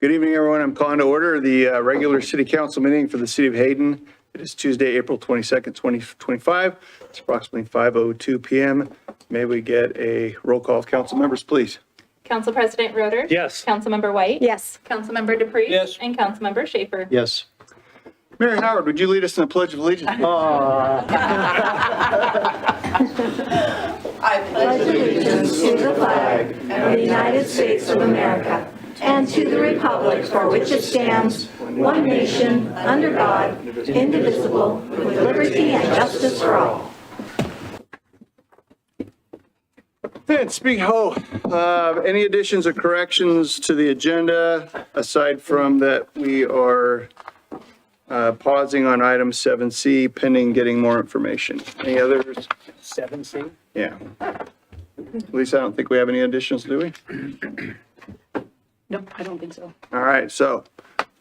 Good evening, everyone. I'm calling to order the regular city council meeting for the city of Hayden. It is Tuesday, April 22nd, 2025. It's approximately 5:02 p.m. May we get a roll call of council members, please? Council President Roeder? Yes. Councilmember White? Yes. Councilmember Dupree? Yes. And Councilmember Schaefer? Yes. Mary Howard, would you lead us in the Pledge of Allegiance? I pledge allegiance to the flag of the United States of America and to the republic for which it stands, one nation, under God, indivisible, with liberty and justice for all. Then, any additions or corrections to the agenda, aside from that we are pausing on item 7C pending getting more information? Any others? 7C? Yeah. At least I don't think we have any additions, do we? Nope, I don't think so. All right, so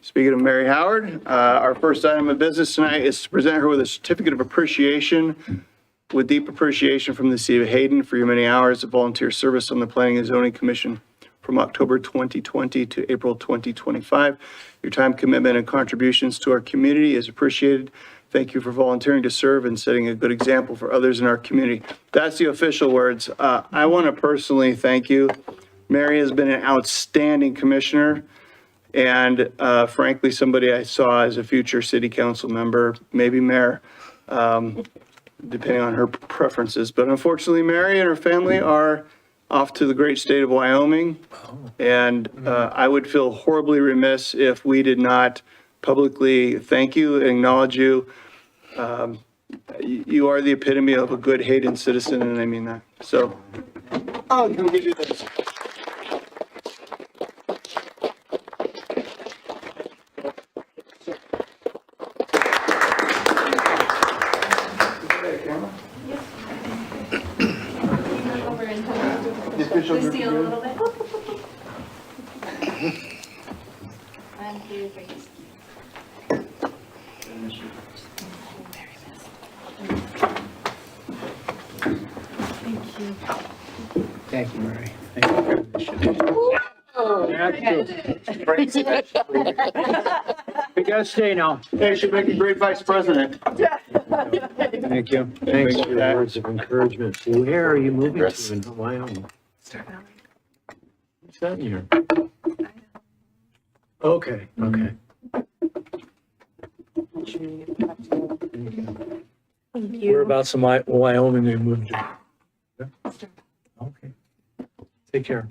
speaking of Mary Howard, our first item of business tonight is to present her with a certificate of appreciation with deep appreciation from the city of Hayden for your many hours of volunteer service on the Planning and Zoning Commission from October 2020 to April 2025. Your time, commitment, and contributions to our community is appreciated. Thank you for volunteering to serve and setting a good example for others in our community. That's the official words. I want to personally thank you. Mary has been an outstanding commissioner and frankly, somebody I saw as a future city council member, maybe mayor, depending on her preferences. But unfortunately, Mary and her family are off to the great state of Wyoming. And I would feel horribly remiss if we did not publicly thank you and acknowledge you. You are the epitome of a good Hayden citizen, and I mean that. So, can we give you this? Just steal a little bit. And here, please. Thank you, Mary. Thank you for We gotta stay now. Hey, she'd make a great vice president. Thank you. Thanks for your words of encouragement. Where are you moving to in Wyoming? What's that in here? Okay, okay. Whereabouts in Wyoming are you moving to? Okay. Take care.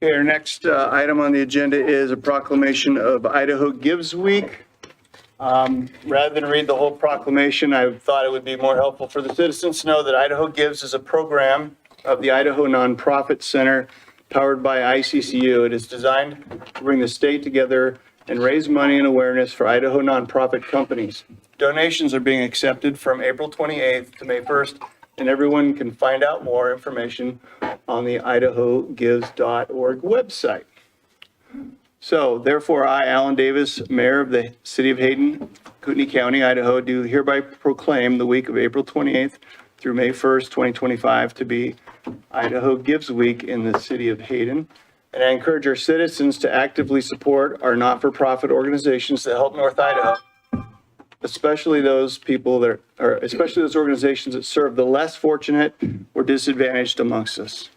Okay, our next item on the agenda is a proclamation of Idaho Gives Week. Rather than read the whole proclamation, I thought it would be more helpful for the citizens to know that Idaho Gives is a program of the Idaho Nonprofit Center powered by ICCU. It is designed to bring the state together and raise money and awareness for Idaho nonprofit companies. Donations are being accepted from April 28th to May 1st, and everyone can find out more information on the idahogives.org website. So therefore, I, Alan Davis, Mayor of the City of Hayden, Kootenai County, Idaho, do hereby proclaim the week of April 28th through May 1st, 2025 to be Idaho Gives Week in the City of Hayden. And I encourage our citizens to actively support our not-for-profit organizations that help North Idaho, especially those people that are, especially those organizations that serve the less fortunate or disadvantaged amongst us.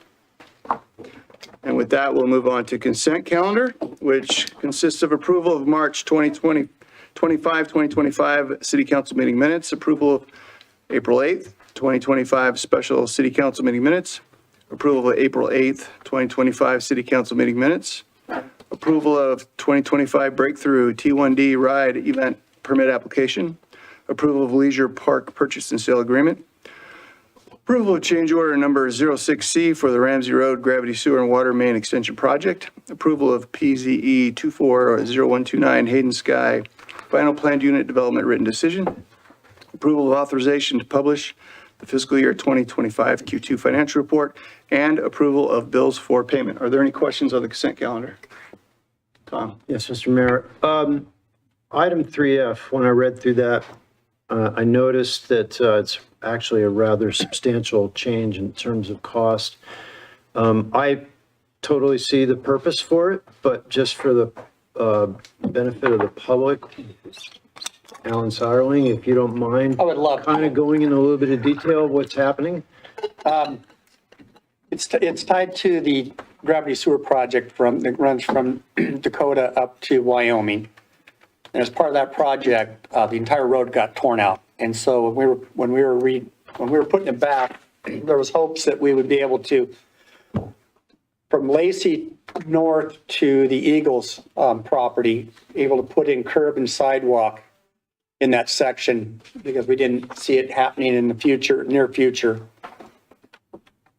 And with that, we'll move on to consent calendar, which consists of approval of March 2025 City Council meeting minutes, approval of April 8th, 2025 special City Council meeting minutes, approval of April 8th, 2025 City Council meeting minutes, approval of 2025 Breakthrough T1D Ride Event Permit Application, approval of Leisure Park Purchase and Sale Agreement, approval of change order number 06C for the Ramsey Road Gravity Sewer and Water Main Extension Project, approval of PZE 240129 Hayden Sky Final Planned Unit Development Written Decision, approval of authorization to publish the fiscal year 2025 Q2 financial report, and approval of bills for payment. Are there any questions on the consent calendar? Tom? Yes, Mr. Mayor. Item 3F, when I read through that, I noticed that it's actually a rather substantial change in terms of cost. I totally see the purpose for it, but just for the benefit of the public, Alan Seilerling, if you don't mind. I would love to. Kind of going into a little bit of detail of what's happening. It's tied to the gravity sewer project that runs from Dakota up to Wyoming. And as part of that project, the entire road got torn out. And so when we were putting it back, there was hopes that we would be able to, from Lacey north to the Eagles property, able to put in curb and sidewalk in that section because we didn't see it happening in the future, near future.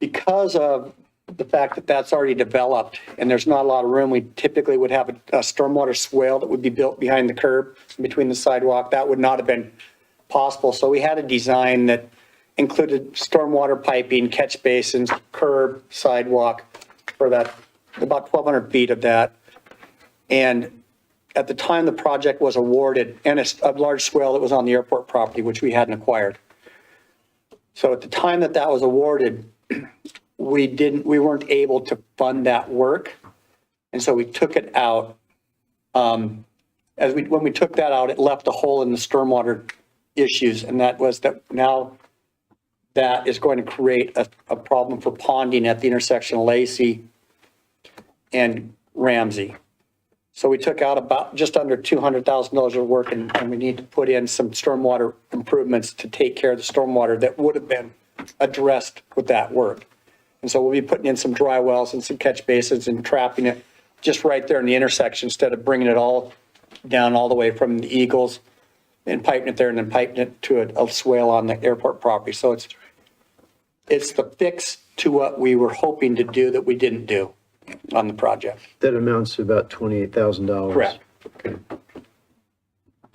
Because of the fact that that's already developed and there's not a lot of room, we typically would have a stormwater swale that would be built behind the curb between the sidewalk. That would not have been possible. So we had a design that included stormwater piping, catch basins, curb, sidewalk for that, about 1,200 feet of that. And at the time the project was awarded, and a large swale that was on the airport property, which we hadn't acquired. So at the time that was awarded, we weren't able to fund that work. And so we took it out. When we took that out, it left a hole in the stormwater issues. And that was that now that is going to create a problem for ponding at the intersection of Lacey and Ramsey. So we took out about just under $200,000 of work and we need to put in some stormwater improvements to take care of the stormwater that would have been addressed with that work. And so we'll be putting in some dry wells and some catch basins and trapping it just right there in the intersection instead of bringing it all down all the way from the Eagles and piping it there and then piping it to a swale on the airport property. So it's the fix to what we were hoping to do that we didn't do on the project. That amounts to about $28,000. Correct. Okay.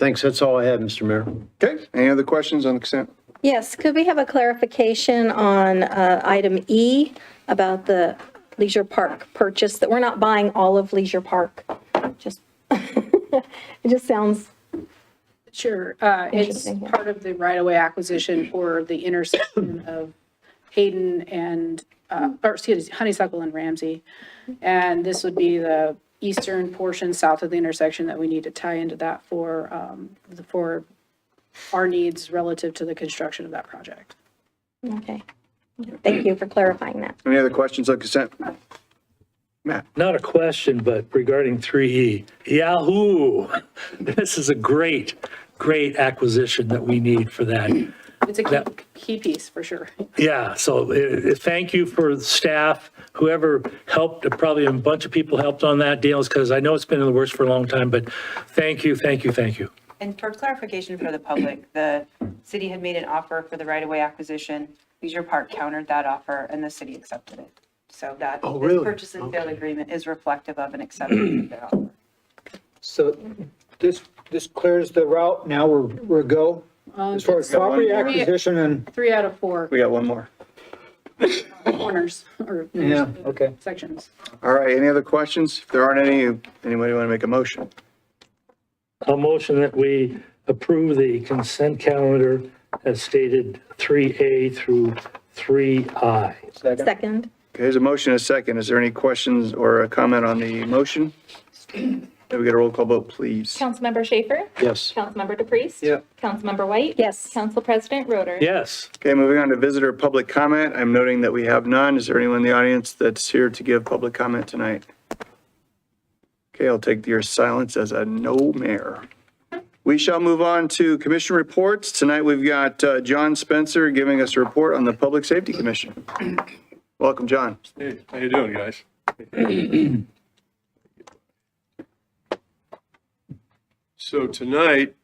Thanks, that's all I have, Mr. Mayor. Okay, any other questions on the consent? Yes, could we have a clarification on item E about the Leisure Park purchase, that we're not buying all of Leisure Park? Just, it just sounds, Sure. It's Interesting, yeah. part of the right-of-way acquisition for the intersection of Hayden and, Honeysuckle and Ramsey. And this would be the eastern portion south of the intersection that we need to tie into that for our needs relative to the construction of that project. okay. Thank you for clarifying that. Any other questions on consent? Matt? Not a question, but regarding 3E, Yahoo! This is a great acquisition that we need for that. It's a key piece for sure. Yeah, so thank you for the staff, whoever helped, probably a bunch of people helped on that, Dale's, because I know it's been in the works for a long time, but thank you. And for clarification for the public, the city had made an offer for the right-of-way acquisition. Leisure Park countered that offer and the city accepted it. So that Oh, this really? purchase and sale agreement is reflective of an acceptance of their offer. So this clears the route, now we're go? As far as property acquisition and, 3 out of 4 We got one more. corners or yeah, okay. sections. All right, any other questions? If there aren't any, anybody want to make a motion? A motion that we approve the consent calendar as stated 3A through 3I. Second. Okay, there's a motion and a second. Is there any questions or a comment on the motion? Can we get a roll call vote, please? Councilmember Schaefer? Yes. Councilmember DePriest? Yeah. Councilmember White? Yes. Council President Roder? Yes. Okay, moving on to visitor public comment. I'm noting that we have none. Is there anyone in the audience that's here to give public comment tonight? Okay, I'll take your silence as a no, Mayor. We shall move on to commission reports. Tonight we've got John Spencer giving us a report on the Public Safety Commission. Welcome, John. Hey, how you doing, guys? So tonight,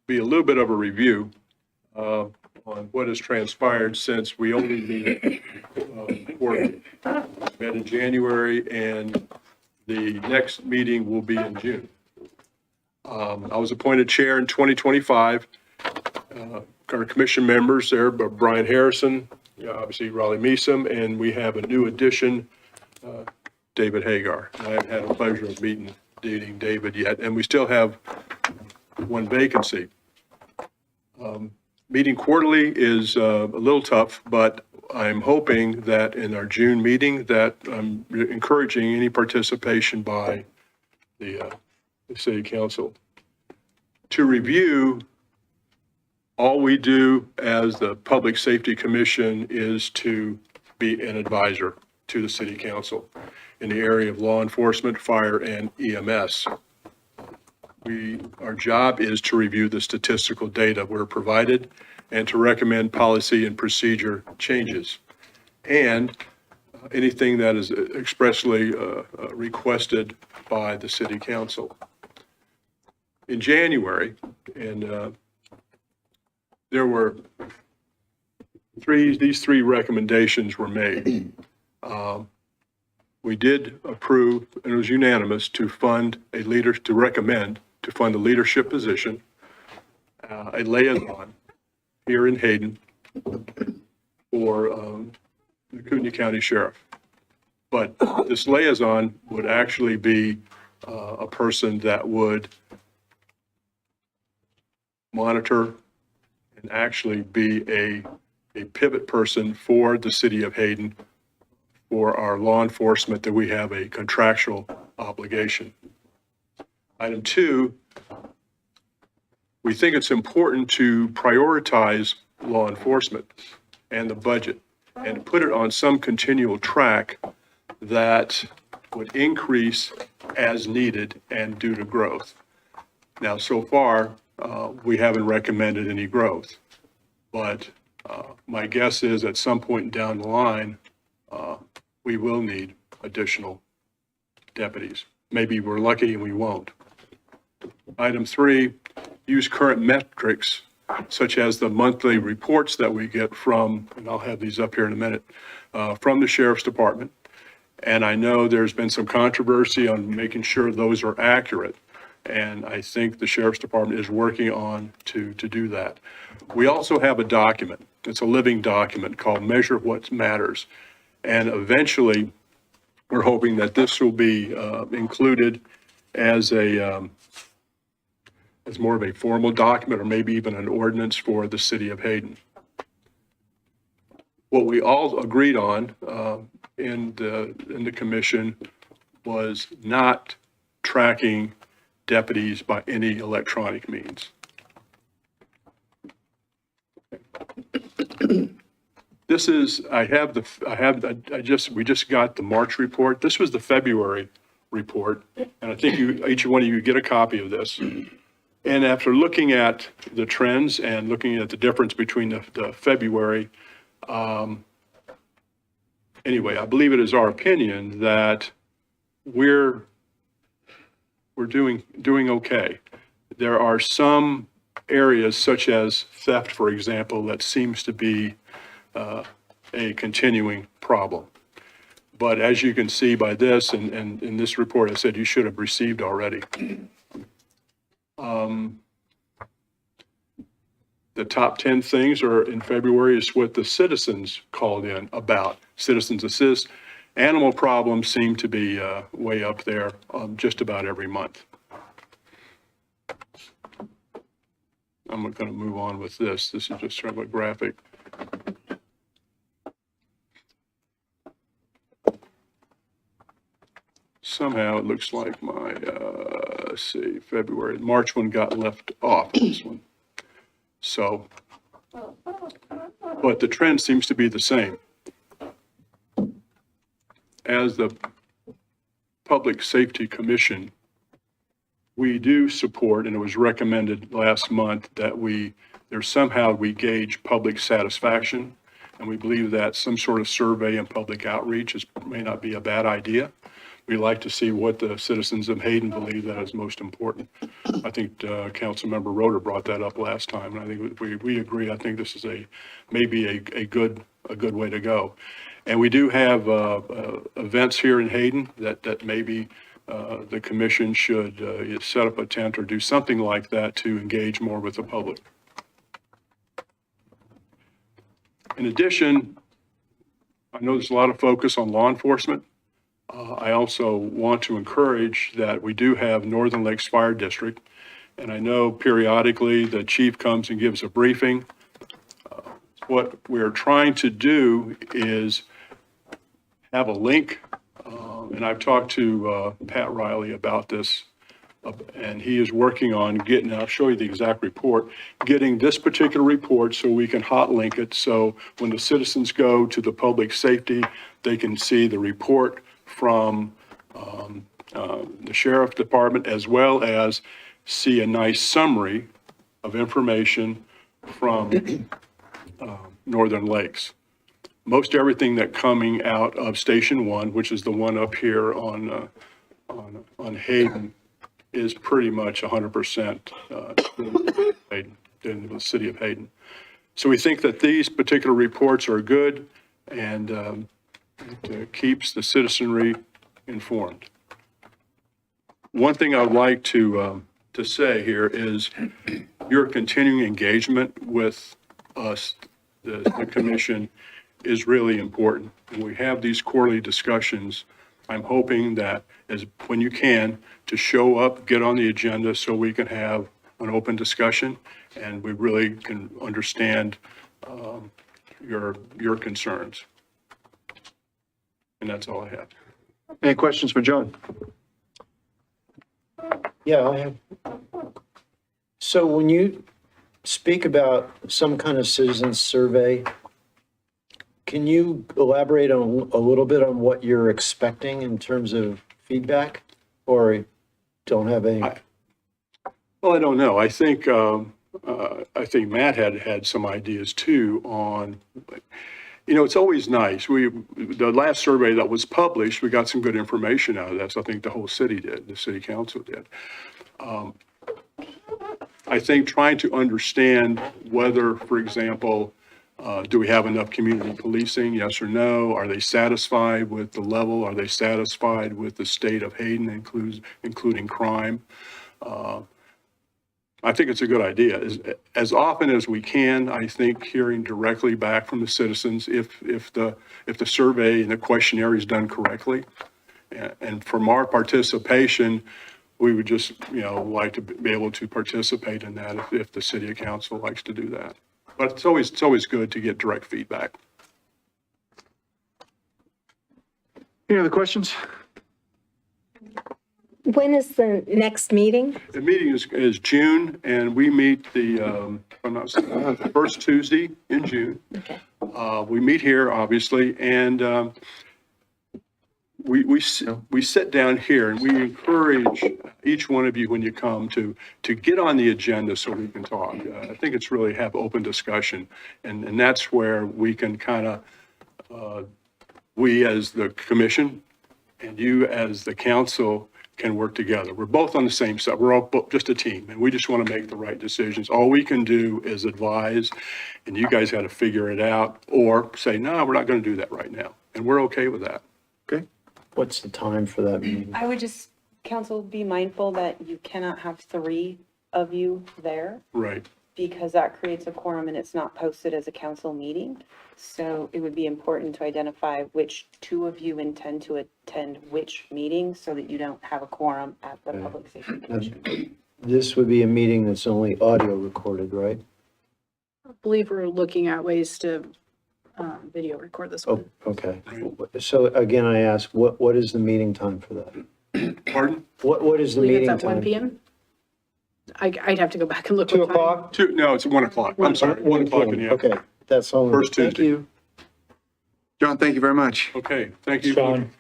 be a little bit of a review on what has transpired since we only met in January, and the next meeting will be in June. I was appointed chair in 2025. Our commission members there, Brian Harrison, obviously Raleigh Meesom, and we have a new addition, David Hagar. I've had the pleasure of meeting nominating David yet, and we still have one vacancy. Meeting quarterly is a little tough, but I'm hoping that in our June meeting that I'm encouraging any participation by the city council to review. All we do as the Public Safety Commission is to be an advisor to the city council in the area of law enforcement, fire, and EMS. Our job is to review the statistical data we're provided and to recommend policy and procedure changes. And anything that is expressly requested by the city council. In January, and there were these three recommendations were made. We did approve, and it was unanimous, to recommend to fund a leadership position, a liaison here in Hayden for the Kootenai County Sheriff. But this liaison would actually be a person that would monitor and actually be a pivot person for the city of Hayden for our law enforcement that we have a contractual obligation. Item 2, we think it's important to prioritize law enforcement and the budget and put it on some continual track that would increase as needed and due to growth. Now, so far, we haven't recommended any growth, but my guess is at some point down the line, we will need additional deputies. Maybe we're lucky and we won't. Item 3, use current metrics such as the monthly reports that we get from, and I'll have these up here in a minute, from the Sheriff's Department. And I know there's been some controversy on making sure those are accurate. And I think the Sheriff's Department is working on to do that. We also have a document. It's a living document called Measure What Matters. And eventually, we're hoping that this will be included as as more of a formal document or maybe even an ordinance for the city of Hayden. What we all agreed on in the commission was not tracking deputies by any electronic means. This is, we just got the March report. This was the February report. And I think each one of you get a copy of this. And after looking at the trends and looking at the difference between the February, anyway, I believe it is our opinion that we're doing okay. There are some areas such as theft, for example, that seems to be a continuing problem. But as you can see by this and in this report, I said you should have received already. The top 10 things are in February is what the citizens called in about. Citizens Assist. Animal problems seem to be way up there just about every month. I'm going to move on with this. This is just sort of a graphic. Somehow it looks like my, let's see, March one got left off, this one. So, but the trend seems to be the same. As the Public Safety Commission, we do support, and it was recommended last month that we gauge public satisfaction, and we believe that some sort of survey and public outreach may not be a bad idea. We like to see what the citizens of Hayden believe that is most important. I think Councilmember Roeder brought that up last time, and I think we agree. I think this is maybe a good way to go. And we do have events here in Hayden that maybe the commission should set up a tent or do something like that to engage more with the public. In addition, I know there's a lot of focus on law enforcement. I also want to encourage that we do have Northern Lakes Fire District, and I know periodically the chief comes and gives a briefing. What we're trying to do is have a link, and I've talked to Pat Riley about this, and he is working on getting, I'll show you the exact report, getting this particular report so we can hot link it, so when the citizens go to the public safety, they can see the report from the sheriff department, as well as see a nice summary of information from Northern Lakes. Most everything that coming out of Station 1, which is the one up here on Hayden, is pretty much 100% in the city of Hayden. So we think that these particular reports are good, and it keeps the citizenry informed. One thing I'd like to say here is your continuing engagement with us, the commission, is really important. When we have these quarterly discussions, I'm hoping that when you can, to show up, get on the agenda so we can have an open discussion and we really can understand your concerns. And that's all I have. Any questions for John? Yeah, I have. So when you speak about some kind of citizen survey, can you elaborate on a little bit on what you're expecting in terms of feedback, or don't have any? Well, I don't know. I think Matt had some ideas too on, it's always nice. The last survey that was published, we got some good information out of that. So I think the whole city did, the city council did. I think trying to understand whether, for example, do we have enough community policing? Yes or no? Are they satisfied with the level? Are they satisfied with the state of Hayden, including crime? I think it's a good idea. As often as we can, I think hearing directly back from the citizens, if the survey and the questionnaire is done correctly. And from our participation, we would just, like to be able to participate in that if the city council likes to do that. But it's always good to get direct feedback. Any other questions? When is the next meeting? The meeting is June, and we meet the first Tuesday in June. Okay. We meet here, obviously, and we sit down here, and we encourage each one of you when you come to get on the agenda so we can talk. I think it's really have open discussion, and that's where we can kind of, we as the commission and you as the council can work together. We're both on the same side. We're all just a team, and we just want to make the right decisions. All we can do is advise, and you guys got to figure it out, or say, no, we're not going to do that right now. And we're okay with that. Okay. What's the time for that meeting? I would just, council, be mindful that you cannot have 3 of you there, Right. because that creates a quorum and it's not posted as a council meeting. So it would be important to identify which 2 of you intend to attend which meeting so that you don't have a quorum at the Public Safety Commission. This would be a meeting that's only audio recorded, right? I believe we're looking at ways to video record this one. Oh, okay. So again, I ask, what is the meeting time for that? Pardon? What is I the believe meeting it's at 1 time? PM. I'd have to go back and look. 2 what time. o'clock? No, it's 1 o'clock. I'm sorry, 1 o'clock in the afternoon. Okay, that's all. First Thank Tuesday. you. John, thank you very much. Okay, thank you. Sean.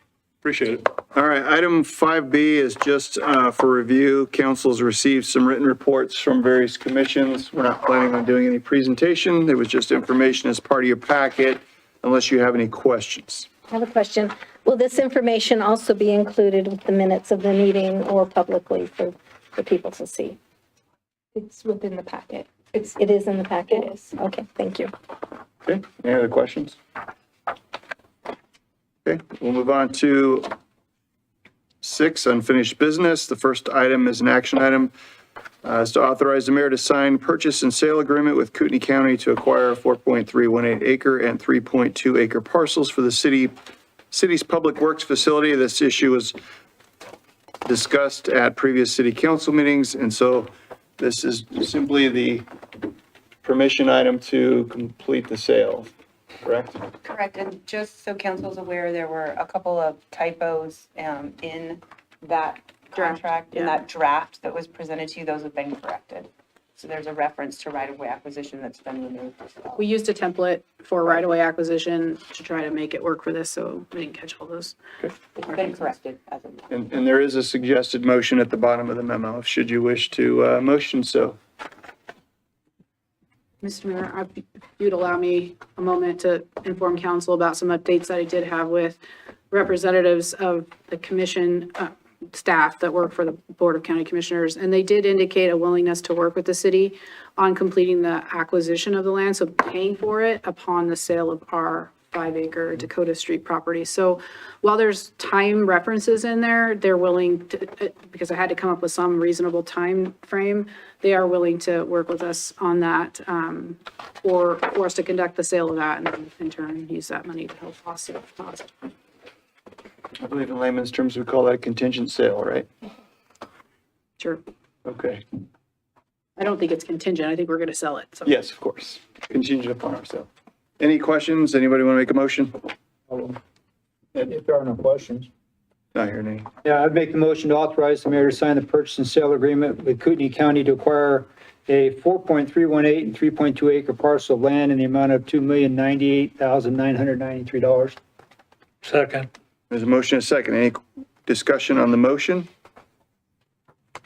Appreciate it. All right, item 5B is just for review. Council's received some written reports from various commissions. We're not planning on doing any presentation. It was just information as part of your packet, unless you have any questions. I have a question. Will this information also be included with the minutes of the meeting or publicly for people to see? It's within the packet. It is in the packet? It is. Okay, thank you. Okay, any other questions? Okay, we'll move on to 6, unfinished business. The first item is an action item, is to authorize the mayor to sign purchase and sale agreement with Kootenai County to acquire 4.318 acre and 3.2 acre parcels for the city city's public works facility. This issue was discussed at previous city council meetings, and so this is simply the permission item to complete the sale, correct? Correct, and just so council's aware, there were a couple of typos in that contract, in that draft that was presented to you, those have been corrected. So there's a reference to right-of-way acquisition that's been removed as well. We used a template for right-of-way acquisition to try to make it work for this, so we didn't catch all those. It's been corrected as of now. And there is a suggested motion at the bottom of the memo, should you wish to motion so. Mr. Mayor, if you'd allow me a moment to inform council about some updates that I did have with representatives of the commission, staff that work for the Board of County Commissioners, and they did indicate a willingness to work with the city on completing the acquisition of the land, so paying for it upon the sale of our 5-acre Dakota Street property. So while there's time references in there, they're willing to, because I had to come up with some reasonable time frame, they are willing to work with us on that, or for us to conduct the sale of that and then in turn use that money to help offset the cost. I believe in layman's terms, we call that a contingent sale, right? Sure. Okay. I don't think it's contingent. I think we're going to sell it. So. Yes, of course. Contingent upon our sale. Any questions? Anybody want to make a motion? If there are no questions. Not hearing any. Yeah, I'd make the motion to authorize the mayor to sign the purchase and sale agreement with Kootenai County to acquire a 4.318 and 3.2 acre parcel of land in the amount of $2,098,993. Second. There's a motion and a second. Any discussion on the motion?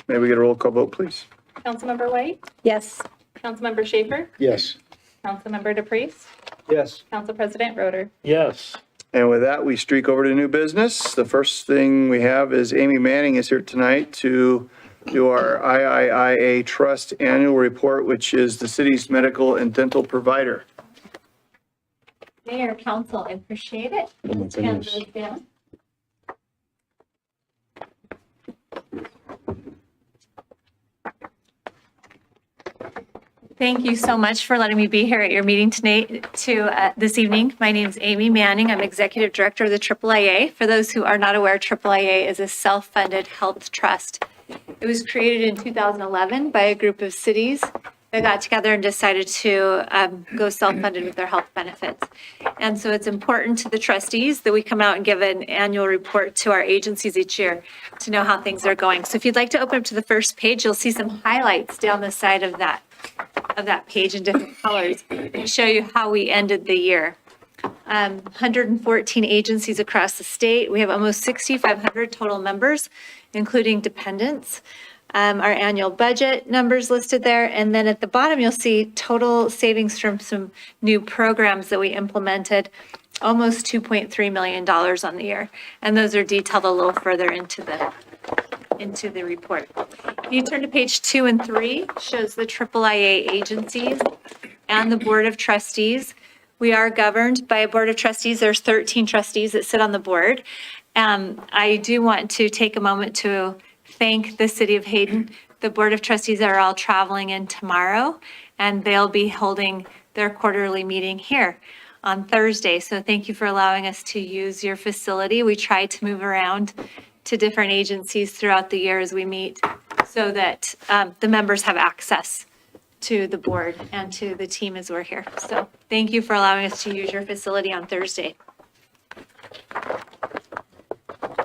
May we get a roll call vote, please? Councilmember White, Yes. Councilmember Schaefer, Yes. Councilmember DePreez, Yes. Council President Roder. Yes. And with that, we streak over to new business. The first thing we have is Amy Manning is here tonight to do our IIIA Trust Annual Report, which is the city's medical and dental provider. Mayor, council, I appreciate it. Oh my Let's hand goodness. those down. Thank you so much for letting me be here at your meeting tonight this evening. My name is Amy Manning. I'm Executive Director of the AAA. For those who are not aware, AAA is a self-funded health trust. It was created in 2011 by a group of cities that got together and decided to go self-funded with their health benefits. And so it's important to the trustees that we come out and give an annual report to our agencies each year to know how things are going. So if you'd like to open up to the first page, you'll see some highlights down the side of that page in different colors to show you how we ended the year. 114 agencies across the state. We have almost 6,500 total members, including dependents. Our annual budget numbers listed there. And then at the bottom, you'll see total savings from some new programs that we implemented, almost $2.3 million on the year. And those are detailed a little further into the report. If you turn to page 2 and 3, shows the AAIA agencies and the Board of Trustees. We are governed by a Board of Trustees. There's 13 trustees that sit on the board. I do want to take a moment to thank the City of Hayden. The Board of Trustees are all traveling in tomorrow, and they'll be holding their quarterly meeting here on Thursday. So thank you for allowing us to use your facility. We try to move around to different agencies throughout the year as we meet so that the members have access to the board and to the team as we're here. So thank you for allowing us to use your facility on Thursday.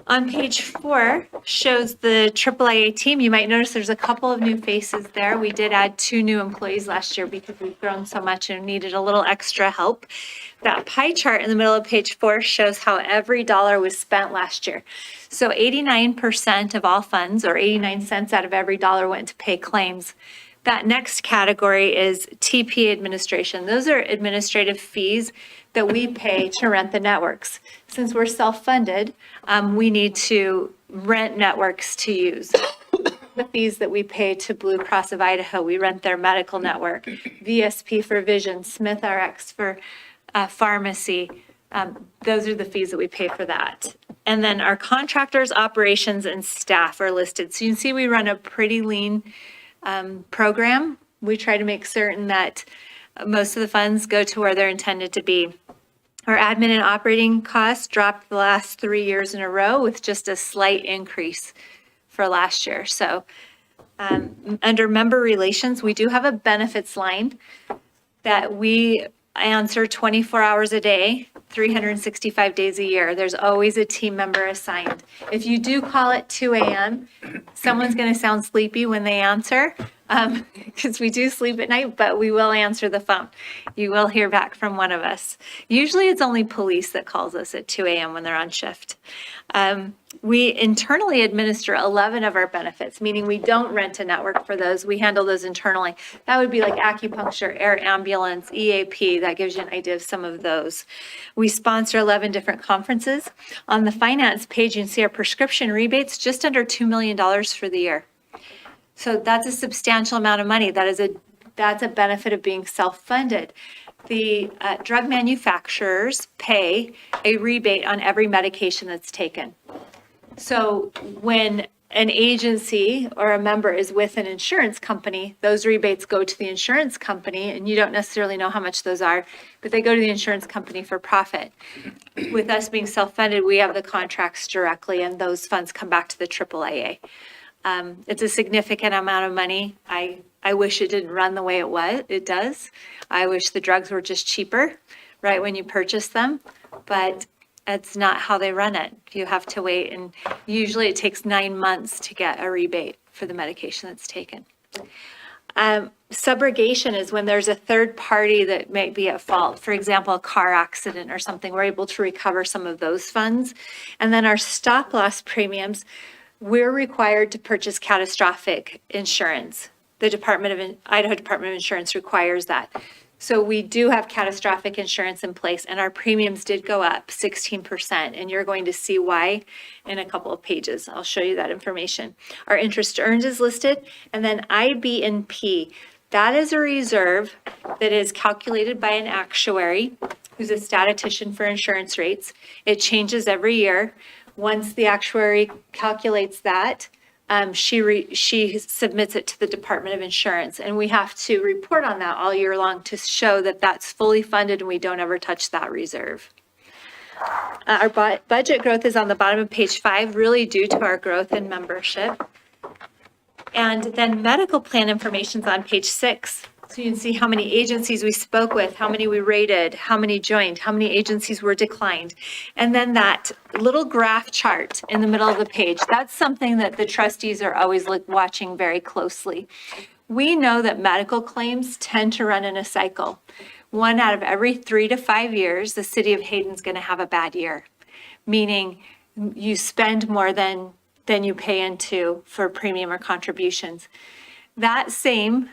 On page 4 shows the AAIA team. You might notice there's a couple of new faces there. We did add 2 new employees last year because we've grown so much and needed a little extra help. That pie chart in the middle of page 4 shows how every dollar was spent last year. So 89% of all funds, or 89 cents out of every dollar, went to pay claims. That next category is TP administration. Those are administrative fees that we pay to rent the networks. Since we're self-funded, we need to rent networks to use. The fees that we pay to Blue Cross of Idaho, we rent their medical network, VSP for vision, SmithRx for pharmacy. Those are the fees that we pay for that. And then our contractors, operations, and staff are listed. So you can see we run a pretty lean program. We try to make certain that most of the funds go to where they're intended to be. Our admin and operating costs dropped the last 3 years in a row with just a slight increase for last year. So under member relations, we do have a benefits line that we answer 24 hours a day, 365 days a year. There's always a team member assigned. If you do call at 2 a.m., someone's going to sound sleepy when they answer, because we do sleep at night, but we will answer the phone. You will hear back from one of us. Usually it's only police that calls us at 2 a.m. when they're on shift. We internally administer 11 of our benefits, meaning we don't rent a network for those. We handle those internally. That would be like acupuncture, air ambulance, EAP. That gives you an idea of some of those. We sponsor 11 different conferences. On the finance page, you can see our prescription rebates, just under $2 million for the year. So that's a substantial amount of money. That's a benefit of being self-funded. The drug manufacturers pay a rebate on every medication that's taken. So when an agency or a member is with an insurance company, those rebates go to the insurance company, and you don't necessarily know how much those are, but they go to the insurance company for profit. With us being self-funded, we have the contracts directly, and those funds come back to the AAA. It's a significant amount of money. I wish it didn't run the way it does. I wish the drugs were just cheaper right when you purchase them, but it's not how they run it. You have to wait, and usually it takes 9 months to get a rebate for the medication that's taken. Subrogation is when there's a third party that may be at fault. For example, a car accident or something, we're able to recover some of those funds. And then our stop loss premiums, we're required to purchase catastrophic insurance. The Idaho Department of Insurance requires that. So we do have catastrophic insurance in place, and our premiums did go up 16%, and you're going to see why in a couple of pages. I'll show you that information. Our interest earned is listed, and then IB&P. That is a reserve that is calculated by an actuary who's a statistician for insurance rates. It changes every year. Once the actuary calculates that, she submits it to the Department of Insurance, and we have to report on that all year long to show that that's fully funded and we don't ever touch that reserve. Our budget growth is on the bottom of page 5, really due to our growth in membership. And then medical plan information is on page 6. So you can see how many agencies we spoke with, how many we rated, how many joined, how many agencies were declined. And then that little graph chart in the middle of the page, that's something that the trustees are always watching very closely. We know that medical claims tend to run in a cycle. 1 out of every 3 to 5 years, the city of Hayden's going to have a bad year, meaning you spend more than you pay into for premium or contributions. That same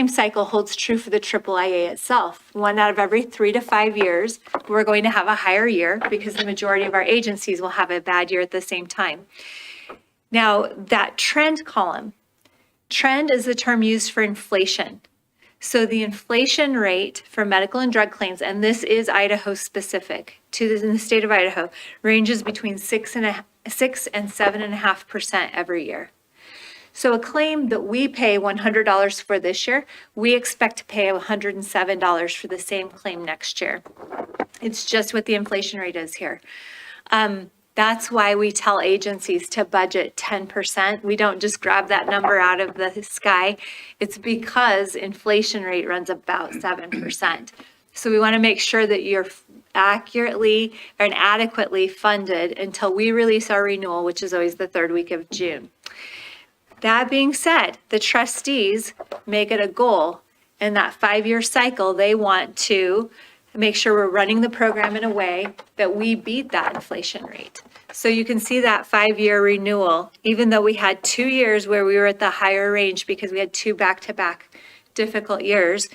cycle holds true for the AAA itself. 1 out of every 3 to 5 years, we're going to have a higher year because the majority of our agencies will have a bad year at the same time. Now, that trend column, trend is the term used for inflation. So the inflation rate for medical and drug claims, and this is Idaho specific, in the state of Idaho, ranges between 6 and 7.5% every year. So a claim that we pay $100 for this year, we expect to pay $107 for the same claim next year. It's just what the inflation rate is here. That's why we tell agencies to budget 10%. We don't just grab that number out of the sky. It's because inflation rate runs about 7%. So we want to make sure that you're accurately and adequately funded until we release our renewal, which is always the 3rd week of June. That being said, the trustees make it a goal in that 5-year cycle. They want to make sure we're running the program in a way that we beat that inflation rate. So you can see that 5-year renewal, even though we had 2 years where we were at the higher range because we had 2 back-to-back difficult years,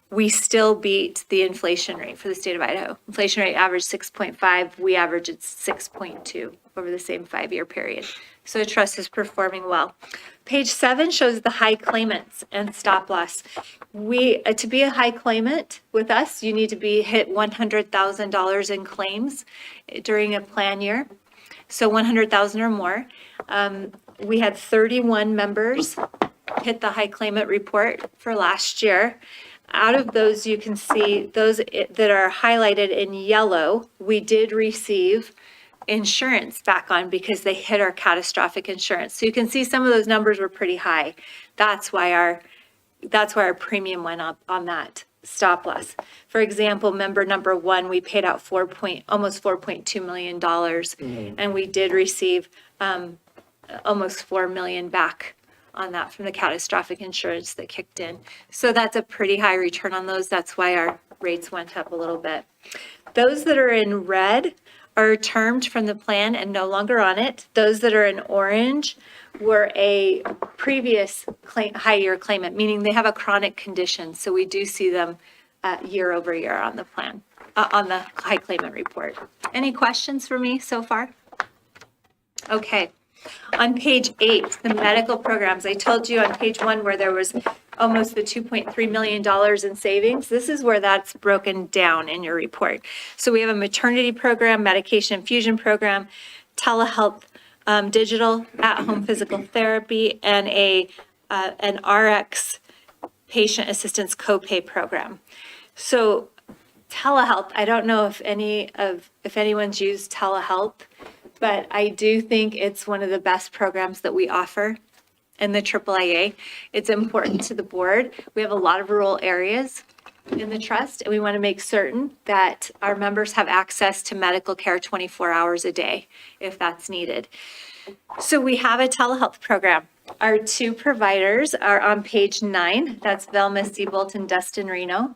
we still beat the inflation rate for the state of Idaho. Inflation rate averaged 6.5, we averaged at 6.2 over the same 5-year period. So the trust is performing well. Page 7 shows the high claimants and stop loss. To be a high claimant with us, you need to hit $100,000 in claims during a plan year. So 100,000 or more. We had 31 members hit the high claimant report for last year. Out of those, you can see those that are highlighted in yellow, we did receive insurance back on because they hit our catastrophic insurance. So you can see some of those numbers were pretty high. That's why our premium went up on that stop loss. For example, member number 1, we paid out almost $4.2 million, and we did receive almost $4 million back on that from the catastrophic insurance that kicked in. So that's a pretty high return on those. That's why our rates went up a little bit. Those that are in red are termed from the plan and no longer on it. Those that are in orange were a previous high-year claimant, meaning they have a chronic condition. So we do see them year over year on the plan, on the high claimant report. Any questions for me so far? Okay. On page 8, the medical programs, I told you on page 1 where there was almost the $2.3 million in savings. This is where that's broken down in your report. So we have a maternity program, medication infusion program, telehealth, digital at-home physical therapy, and an RX patient assistance copay program. So telehealth, I don't know if anyone's used telehealth, but I do think it's one of the best programs that we offer in the AAIA. It's important to the board. We have a lot of rural areas in the trust, and we want to make certain that our members have access to medical care 24 hours a day if that's needed. So we have a telehealth program. Our 2 providers are on page 9. That's Velma Seabolt and Dustin Reno.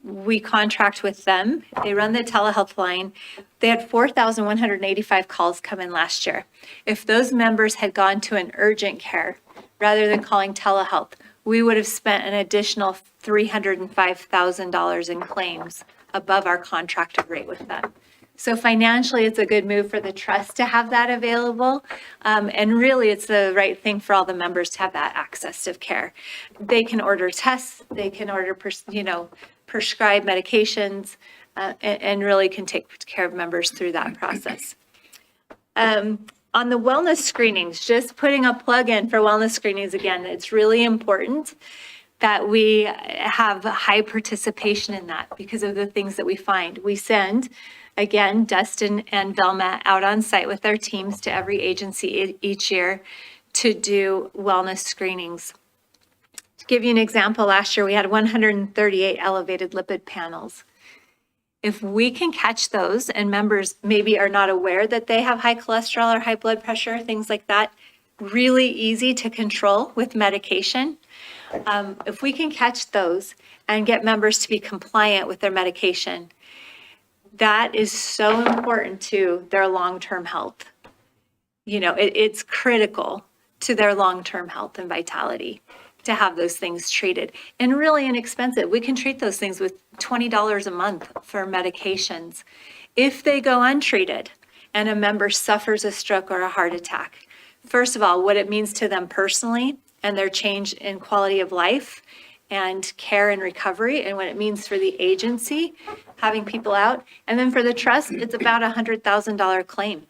We contract with them. They run the telehealth line. They had 4,185 calls come in last year. If those members had gone to an urgent care rather than calling telehealth, we would have spent an additional $305,000 in claims above our contracted rate with them. So financially, it's a good move for the trust to have that available. And really, it's the right thing for all the members to have that access to care. They can order tests, they can order, prescribe medications, and really can take care of members through that process. On the wellness screenings, just putting a plug in for wellness screenings again, it's really important that we have high participation in that because of the things that we find. We send, again, Dustin and Velma out on site with their teams to every agency each year to do wellness screenings. To give you an example, last year we had 138 elevated lipid panels. If we can catch those and members maybe are not aware that they have high cholesterol or high blood pressure, things like that, really easy to control with medication. If we can catch those and get members to be compliant with their medication, that is so important to their long-term health. It's critical to their long-term health and vitality to have those things treated, and really inexpensive. We can treat those things with $20 a month for medications. If they go untreated and a member suffers a stroke or a heart attack, first of all, what it means to them personally and their change in quality of life and care and recovery, and what it means for the agency, having people out. And then for the trust, it's about a $100,000 claim.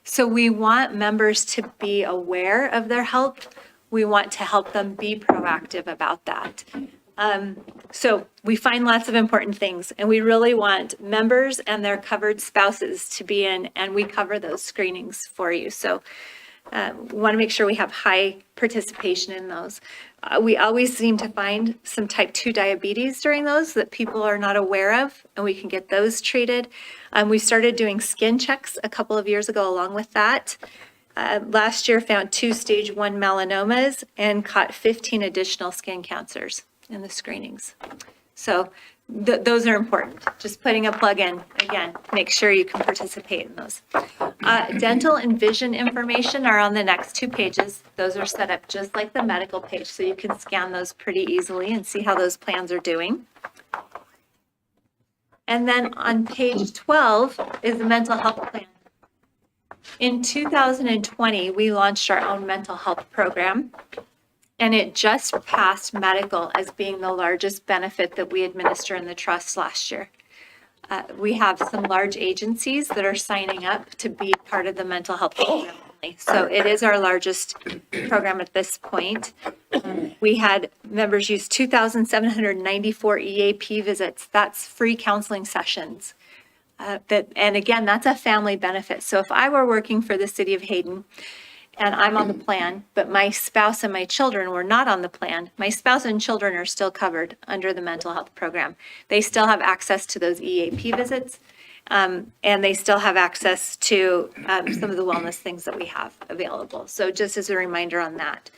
So we want members to be aware of their health. We want to help them be proactive about that. So we find lots of important things, and we really want members and their covered spouses to be in, and we cover those screenings for you. So we want to make sure we have high participation in those. We always seem to find some type 2 diabetes during those that people are not aware of, and we can get those treated. We started doing skin checks a couple of years ago along with that. Last year found 2 stage 1 melanomas and caught 15 additional skin cancers in the screenings. So those are important. Just putting a plug in, again, make sure you can participate in those. Dental and vision information are on the next 2 pages. Those are set up just like the medical page, so you can scan those pretty easily and see how those plans are doing. And then on page 12 is the mental health plan. In 2020, we launched our own mental health program, and it just passed medical as being the largest benefit that we administer in the trust last year. We have some large agencies that are signing up to be part of the mental health program only. So it is our largest program at this point. We had members use 2,794 EAP visits. That's free counseling sessions. And again, that's a family benefit. So if I were working for the city of Hayden and I'm on the plan, but my spouse and my children were not on the plan, my spouse and children are still covered under the mental health program. They still have access to those EAP visits, and they still have access to some of the wellness things that we have available. So just as a reminder on that.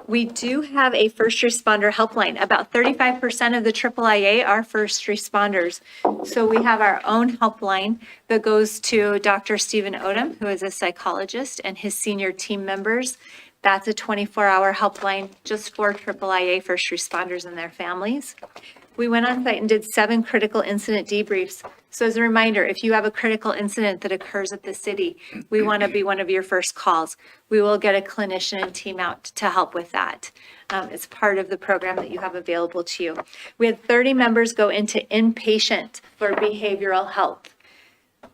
We do have a first responder helpline. About 35% of the AAIA are first responders. So we have our own helpline that goes to Dr. Stephen Odom, who is a psychologist, and his senior team members. That's a 24-hour helpline just for AAIA first responders and their families. We went on site and did 7 critical incident debriefs. So as a reminder, if you have a critical incident that occurs at the city, we want to be one of your first calls. We will get a clinician and team out to help with that. It's part of the program that you have available to you. We had 30 members go into inpatient for behavioral health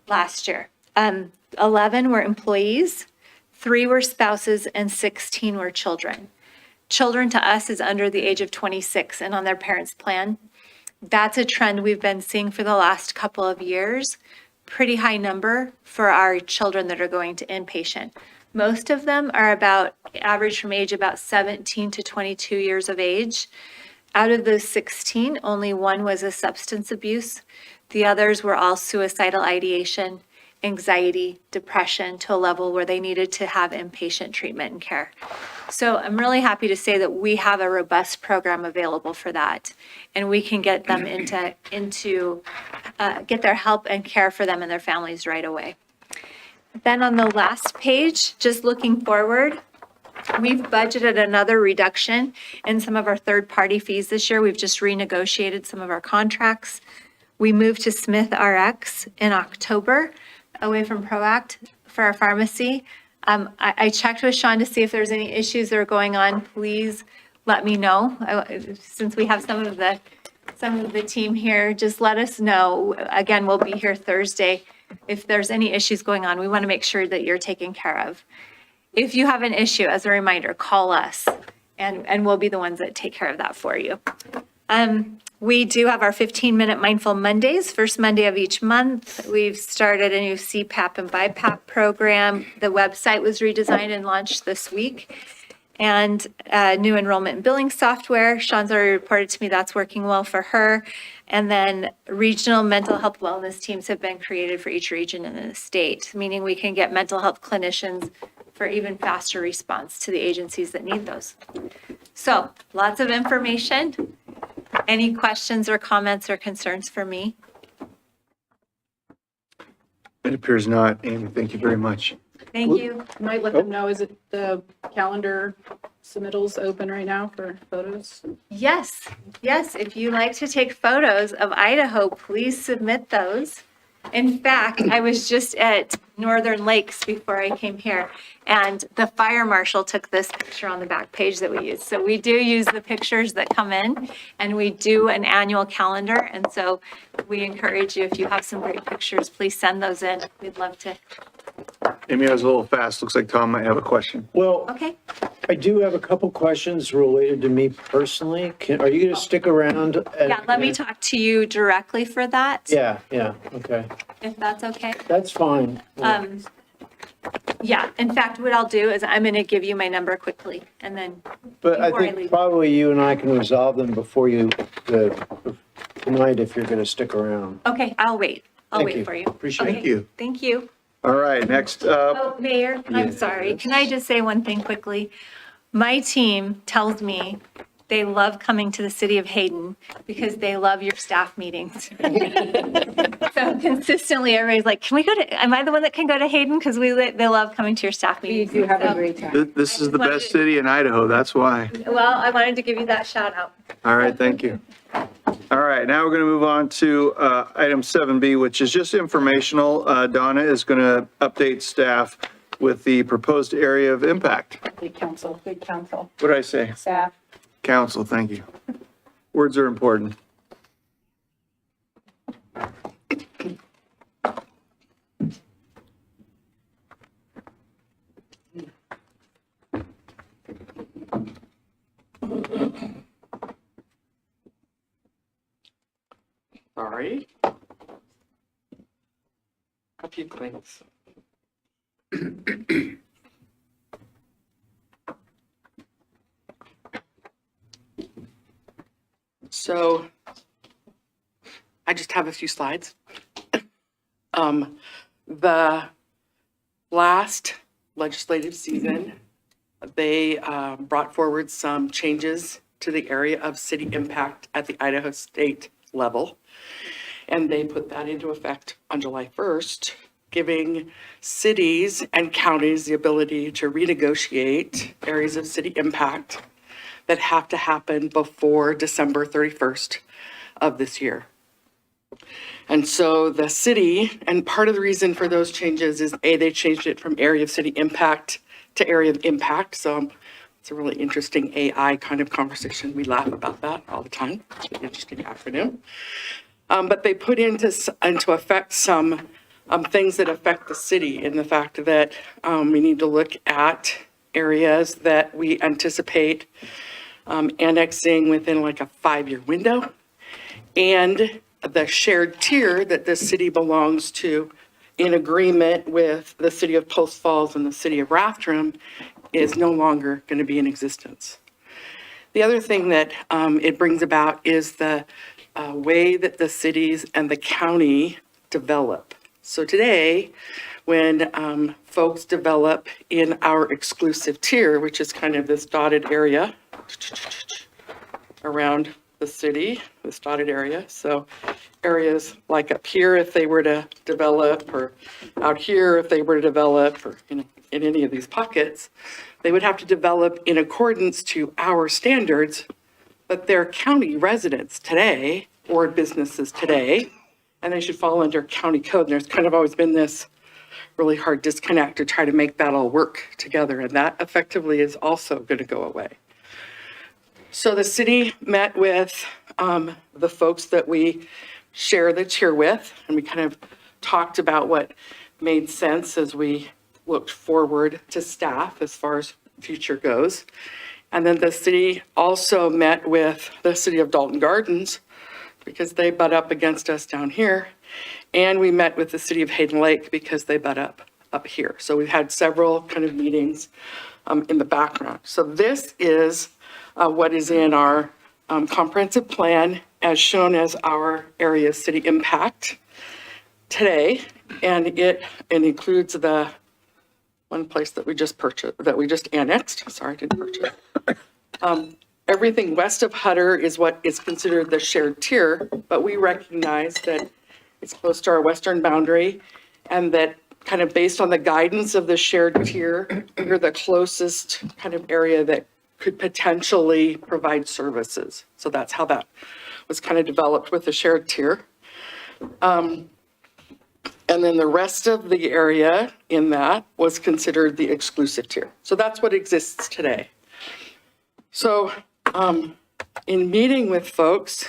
last year. 11 were employees, 3 were spouses, and 16 were children. Children to us is under the age of 26 and on their parents' plan. That's a trend we've been seeing for the last couple of years. Pretty high number for our children that are going to inpatient. Most of them are about average from age about 17 to 22 years of age. Out of those 16, only 1 was a substance abuse. The others were all suicidal ideation, anxiety, depression to a level where they needed to have inpatient treatment and care. So I'm really happy to say that we have a robust program available for that, and we can get them get their help and care for them and their families right away. Then on the last page, just looking forward, we've budgeted another reduction in some of our third-party fees this year. We've just renegotiated some of our contracts. We moved to Smith RX in October, away from ProAct for our pharmacy. I checked with Sean to see if there's any issues that are going on. Please let me know. Since we have some of the team here, just let us know. Again, we'll be here Thursday. If there's any issues going on, we want to make sure that you're taken care of. If you have an issue, as a reminder, call us and we'll be the ones that take care of that for you. We do have our 15-minute Mindful Mondays, first Monday of each month. We've started a new CPAP and BiPAP program. The website was redesigned and launched this week. And new enrollment and billing software. Sean's already reported to me that's working well for her. And then regional mental health wellness teams have been created for each region in the state, meaning we can get mental health clinicians for even faster response to the agencies that need those. So lots of information. Any questions or comments or concerns for me? It appears not. Amy, thank you very much. Thank you. Might let them know, is it the calendar submittals open right now for photos? Yes, yes. If you like to take photos of Idaho, please submit those. In fact, I was just at Northern Lakes before I came here, and the fire marshal took this picture on the back page that we use. So we do use the pictures that come in, and we do an annual calendar. And so we encourage you, if you have some great pictures, please send those in. We'd love to. Amy, I was a little fast. Looks like Tom might have a question. Well, Okay. I do have a couple questions related to me personally. Are you going to stick around? Yeah, let me talk to you directly for that, Yeah, okay. if that's okay. That's fine. Yeah, in fact, what I'll do is I'm going to give you my number quickly, and then But I before I think leave. probably you and I can resolve them before you, tonight, if you're going to stick around. Okay, I'll wait. I'll Thank wait you. for you. Appreciate it. Okay, Thank you. Thank you. All right, next up. Oh, Mayor, I'm sorry. Can I just say one thing quickly? My team tells me they love coming to the city of Hayden because they love your staff meetings. So consistently, everybody's like, can we go to, am I the one that can go to Hayden? Because they love coming to your staff We meetings. do have a So- great time. This is the best city in Idaho, that's why. Well, I wanted to give you that shout out. All right, thank you. All right, now we're going to move on to item 7B, which is just informational. Donna is going to update staff with the proposed area of impact. Good council, good council. What did I say? Staff. Council, thank you. Words are important. Sorry. A few things. So I just have a few slides. The last legislative season, they brought forward some changes to the area of city impact at the Idaho state level. And they put that into effect on July 1st, giving cities and counties the ability to renegotiate areas of city impact that have to happen before December 31st of this year. And so the city, and part of the reason for those changes is they changed it from area of city impact to area of impact. So it's a really interesting AI kind of conversation. We laugh about that all the time. It's an interesting acronym. But they put into effect some things that affect the city in the fact that we need to look at areas that we anticipate annexing within like a 5-year window. And the shared tier that the city belongs to in agreement with the city of Post Falls and the city of Rathdrum is no longer going to be in existence. The other thing that it brings about is the way that the cities and the county develop. So today, when folks develop in our exclusive tier, which is kind of this dotted area around the city, this dotted area. So areas like up here, if they were to develop, or out here, if they were to develop, or in any of these pockets, they would have to develop in accordance to our standards, but they're county residents today or businesses today, and they should fall under county code. And there's kind of always been this really hard disconnect to try to make that all work together, and that effectively is also going to go away. So the city met with the folks that we share the tier with, and we kind of talked about what made sense as we looked forward to staff as far as future goes. And then the city also met with the city of Dalton Gardens because they butt up against us down here. And we met with the city of Hayden Lake because they butt up here. So we've had several kind of meetings in the background. So this is what is in our comprehensive plan as shown as our area city impact today. And it includes the one place that we just purchased, that we just annexed. Sorry, I didn't purchase. Everything west of Hutter is what is considered the shared tier, but we recognize that it's close to our western boundary and that kind of based on the guidance of the shared tier, we're the closest kind of area that could potentially provide services. So that's how that was kind of developed with the shared tier. And then the rest of the area in that was considered the exclusive tier. So that's what exists today. So in meeting with folks,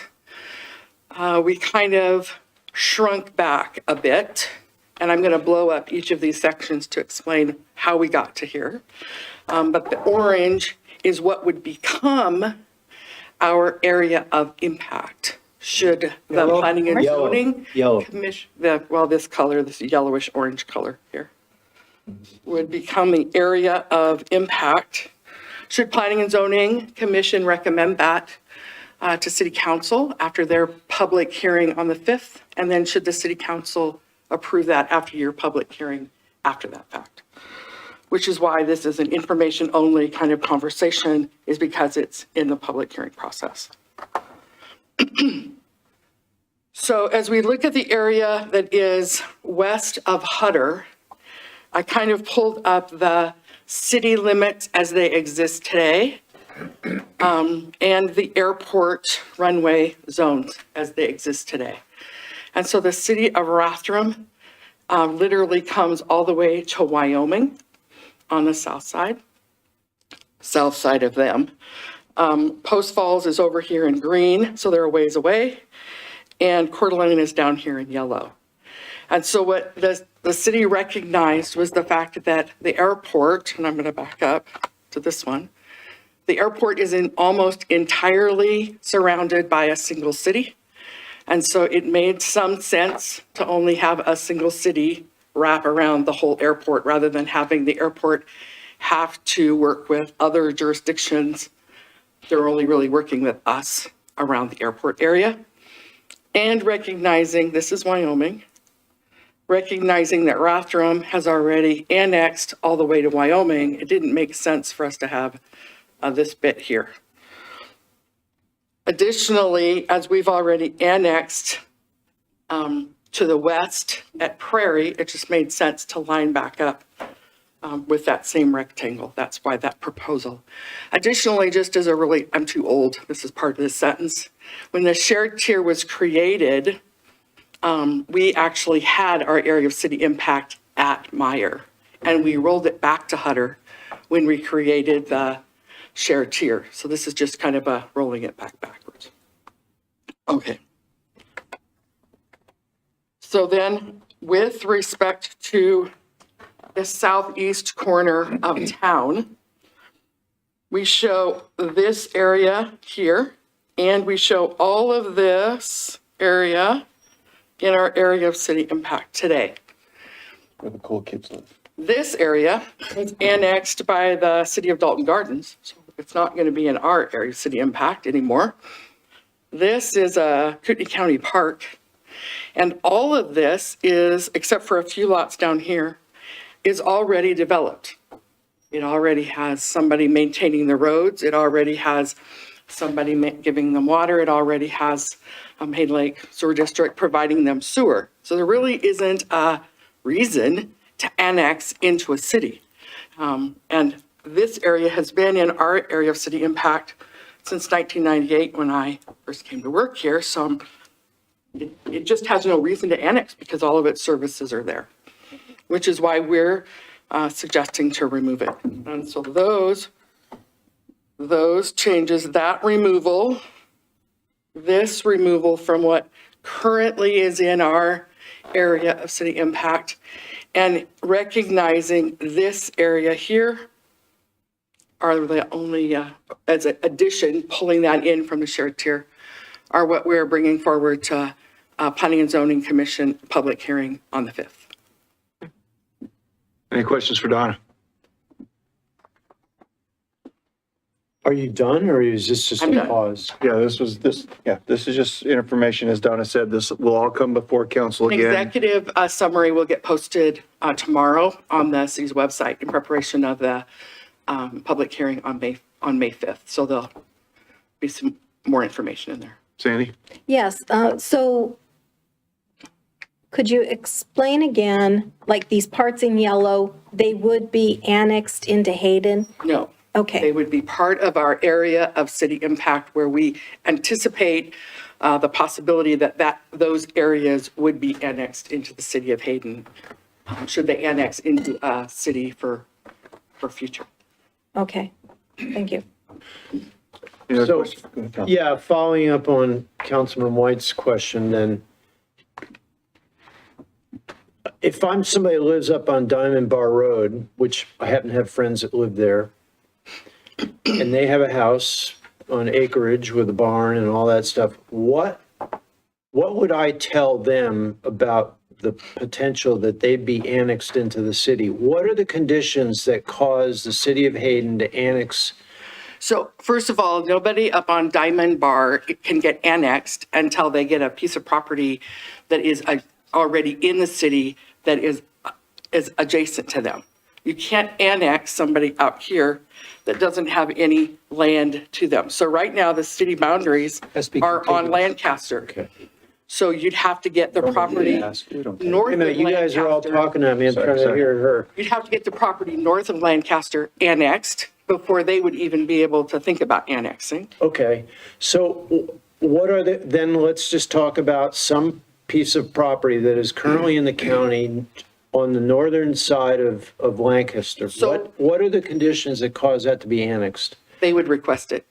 we kind of shrunk back a bit, and I'm going to blow up each of these sections to explain how we got to here. But the orange is what would become our area of impact should the planning and zoning commission, this color, this yellowish orange color here, would become the area of impact. Should planning and zoning commission recommend that to city council after their public hearing on the 5th, and then should the city council approve that after your public hearing after that fact? Which is why this is an information only kind of conversation, is because it's in the public hearing process. So as we look at the area that is west of Hutter, I kind of pulled up the city limits as they exist today, and the airport runway zones as they exist today. And so the city of Rathdrum literally comes all the way to Wyoming on the south side of them. Post Falls is over here in green, so they're a ways away, and Coeur d'Alene is down here in yellow. And so what the city recognized was the fact that the airport, and I'm going to back up to this one, the airport is almost entirely surrounded by a single city. And so it made some sense to only have a single city wrap around the whole airport rather than having the airport have to work with other jurisdictions. They're only really working with us around the airport area. And recognizing, this is Wyoming, recognizing that Rathdrum has already annexed all the way to Wyoming, it didn't make sense for us to have this bit here. Additionally, as we've already annexed to the west at Prairie, it just made sense to line back up with that same rectangle. That's why that proposal. Additionally, just as a really, I'm too old, this is part of this sentence. When the shared tier was created, we actually had our area of city impact at Meyer, and we rolled it back to Hutter when we created the shared tier. So this is just kind of a rolling it backwards. Okay. So then with respect to the southeast corner of town, we show this area here, and we show all of this area in our area of city impact today. Where the cool kids live. This area is annexed by the city of Dalton Gardens, so it's not going to be in our area of city impact anymore. This is a Kootenai County Park, and all of this is, except for a few lots down here, is already developed. It already has somebody maintaining the roads. It already has somebody giving them water. It already has Hayden Lake Sewer District providing them sewer. So there really isn't a reason to annex into a city. And this area has been in our area of city impact since 1998 when I first came to work here. So it just has no reason to annex because all of its services are there, which is why we're suggesting to remove it. And so those changes, that removal, this removal from what currently is in our area of city impact, and recognizing this area here are the only, as an addition, pulling that in from the shared tier, are what we're bringing forward to Planning and Zoning Commission public hearing on the 5th. Any questions for Donna? Are you done, or is this just I'm a done. pause? Yeah, this is just information, as Donna said, this will all come before council again. Executive summary will get posted tomorrow on the city's website in preparation of the public hearing on May 5th. So there'll be some more information in there. Sandy? Yes, so could you explain again, like these parts in yellow, they would be annexed into Hayden? No. Okay. They would be part of our area of city impact where we anticipate the possibility that those areas would be annexed into the city of Hayden, should they annex into a city for future. Okay, thank you. Any other So, questions? Go ahead, Tom. yeah, following up on Councilman White's question, then, if I'm somebody who lives up on Diamond Bar Road, which I happen to have friends that live there, and they have a house on acreage with a barn and all that stuff, what would I tell them about the potential that they'd be annexed into the city? What are the conditions that cause the city of Hayden to annex? So first of all, nobody up on Diamond Bar can get annexed until they get a piece of property that is already in the city that is adjacent to them. You can't annex somebody up here that doesn't have any land to them. So right now, the city boundaries Has to be are on contiguous. Lancaster. Okay. So you'd have to get the property north Wait a of minute, you guys are all Lancaster. talking at me, I'm trying to Sorry. hear her. You'd have to get the property north of Lancaster annexed before they would even be able to think about annexing. Okay, so what are the, then let's just talk about some piece of property that is currently in the county on the northern side of Lancaster. So- What are the conditions that cause that to be annexed? They would request it.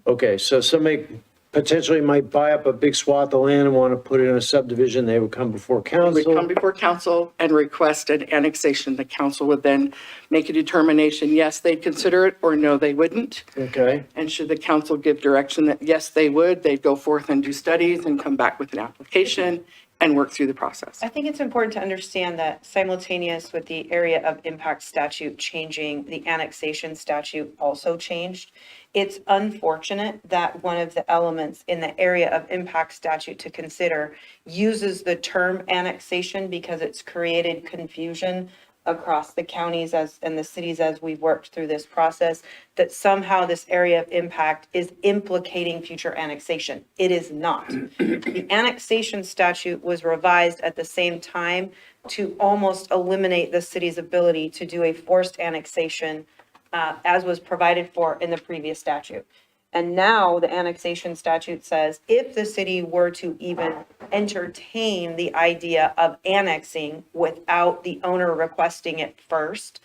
Okay, so somebody potentially might buy up a big swath of land and want to put it in a subdivision, they would come before We come council. before council and request an annexation. The council would then make a determination, yes, they'd consider it, or no, they wouldn't. Okay, And should the council give direction that, yes, they would, they'd go forth and do studies and come back with an application and work through the process. I think it's important to understand that simultaneous with the area of impact statute changing, the annexation statute also changed. It's unfortunate that one of the elements in the area of impact statute to consider uses the term annexation because it's created confusion across the counties and the cities as we've worked through this process, that somehow this area of impact is implicating future annexation. It is not. The annexation statute was revised at the same time to almost eliminate the city's ability to do a forced annexation as was provided for in the previous statute. And now the annexation statute says if the city were to even entertain the idea of annexing without the owner requesting it first,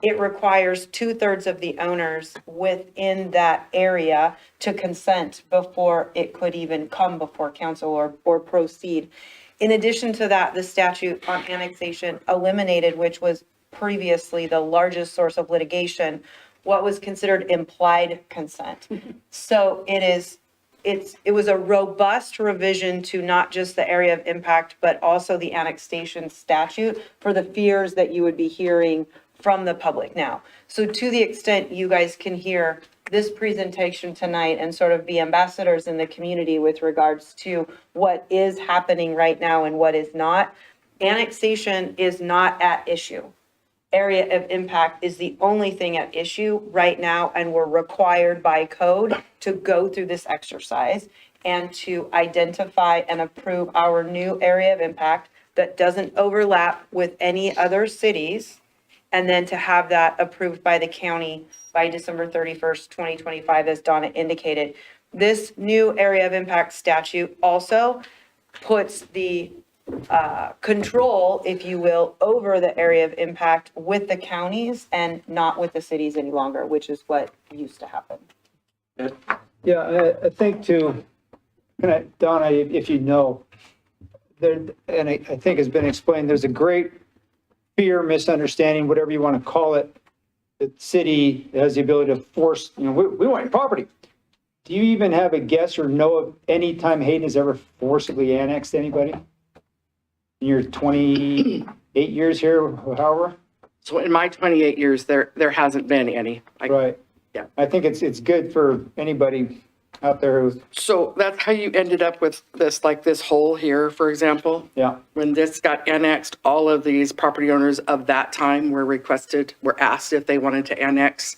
it requires 2/3 of the owners within that area to consent before it could even come before council or proceed. In addition to that, the statute on annexation eliminated, which was previously the largest source of litigation, what was considered implied consent. So it was a robust revision to not just the area of impact, but also the annexation statute for the fears that you would be hearing from the public now. So to the extent you guys can hear this presentation tonight and sort of be ambassadors in the community with regards to what is happening right now and what is not, annexation is not at issue. Area of impact is the only thing at issue right now, and we're required by code to go through this exercise and to identify and approve our new area of impact that doesn't overlap with any other cities, and then to have that approved by the county by December 31st, 2025, as Donna indicated. This new area of impact statute also puts the control, if you will, over the area of impact with the counties and not with the cities any longer, which is what used to happen. Yeah, I think Donna, if you know, there, and I think has been explained, there's a great fear, misunderstanding, whatever you want to call it. The city has the ability to force, we want your property. Do you even have a guess or know of any time Hayden has ever forcibly annexed anybody? In your 28 years here, however? So in my 28 years, there hasn't been any. Right. Yeah. I think it's good for anybody out there who's, So that's how you ended up with this, like this hole here, for example. yeah. When this got annexed, all of these property owners of that time were asked if they wanted to annex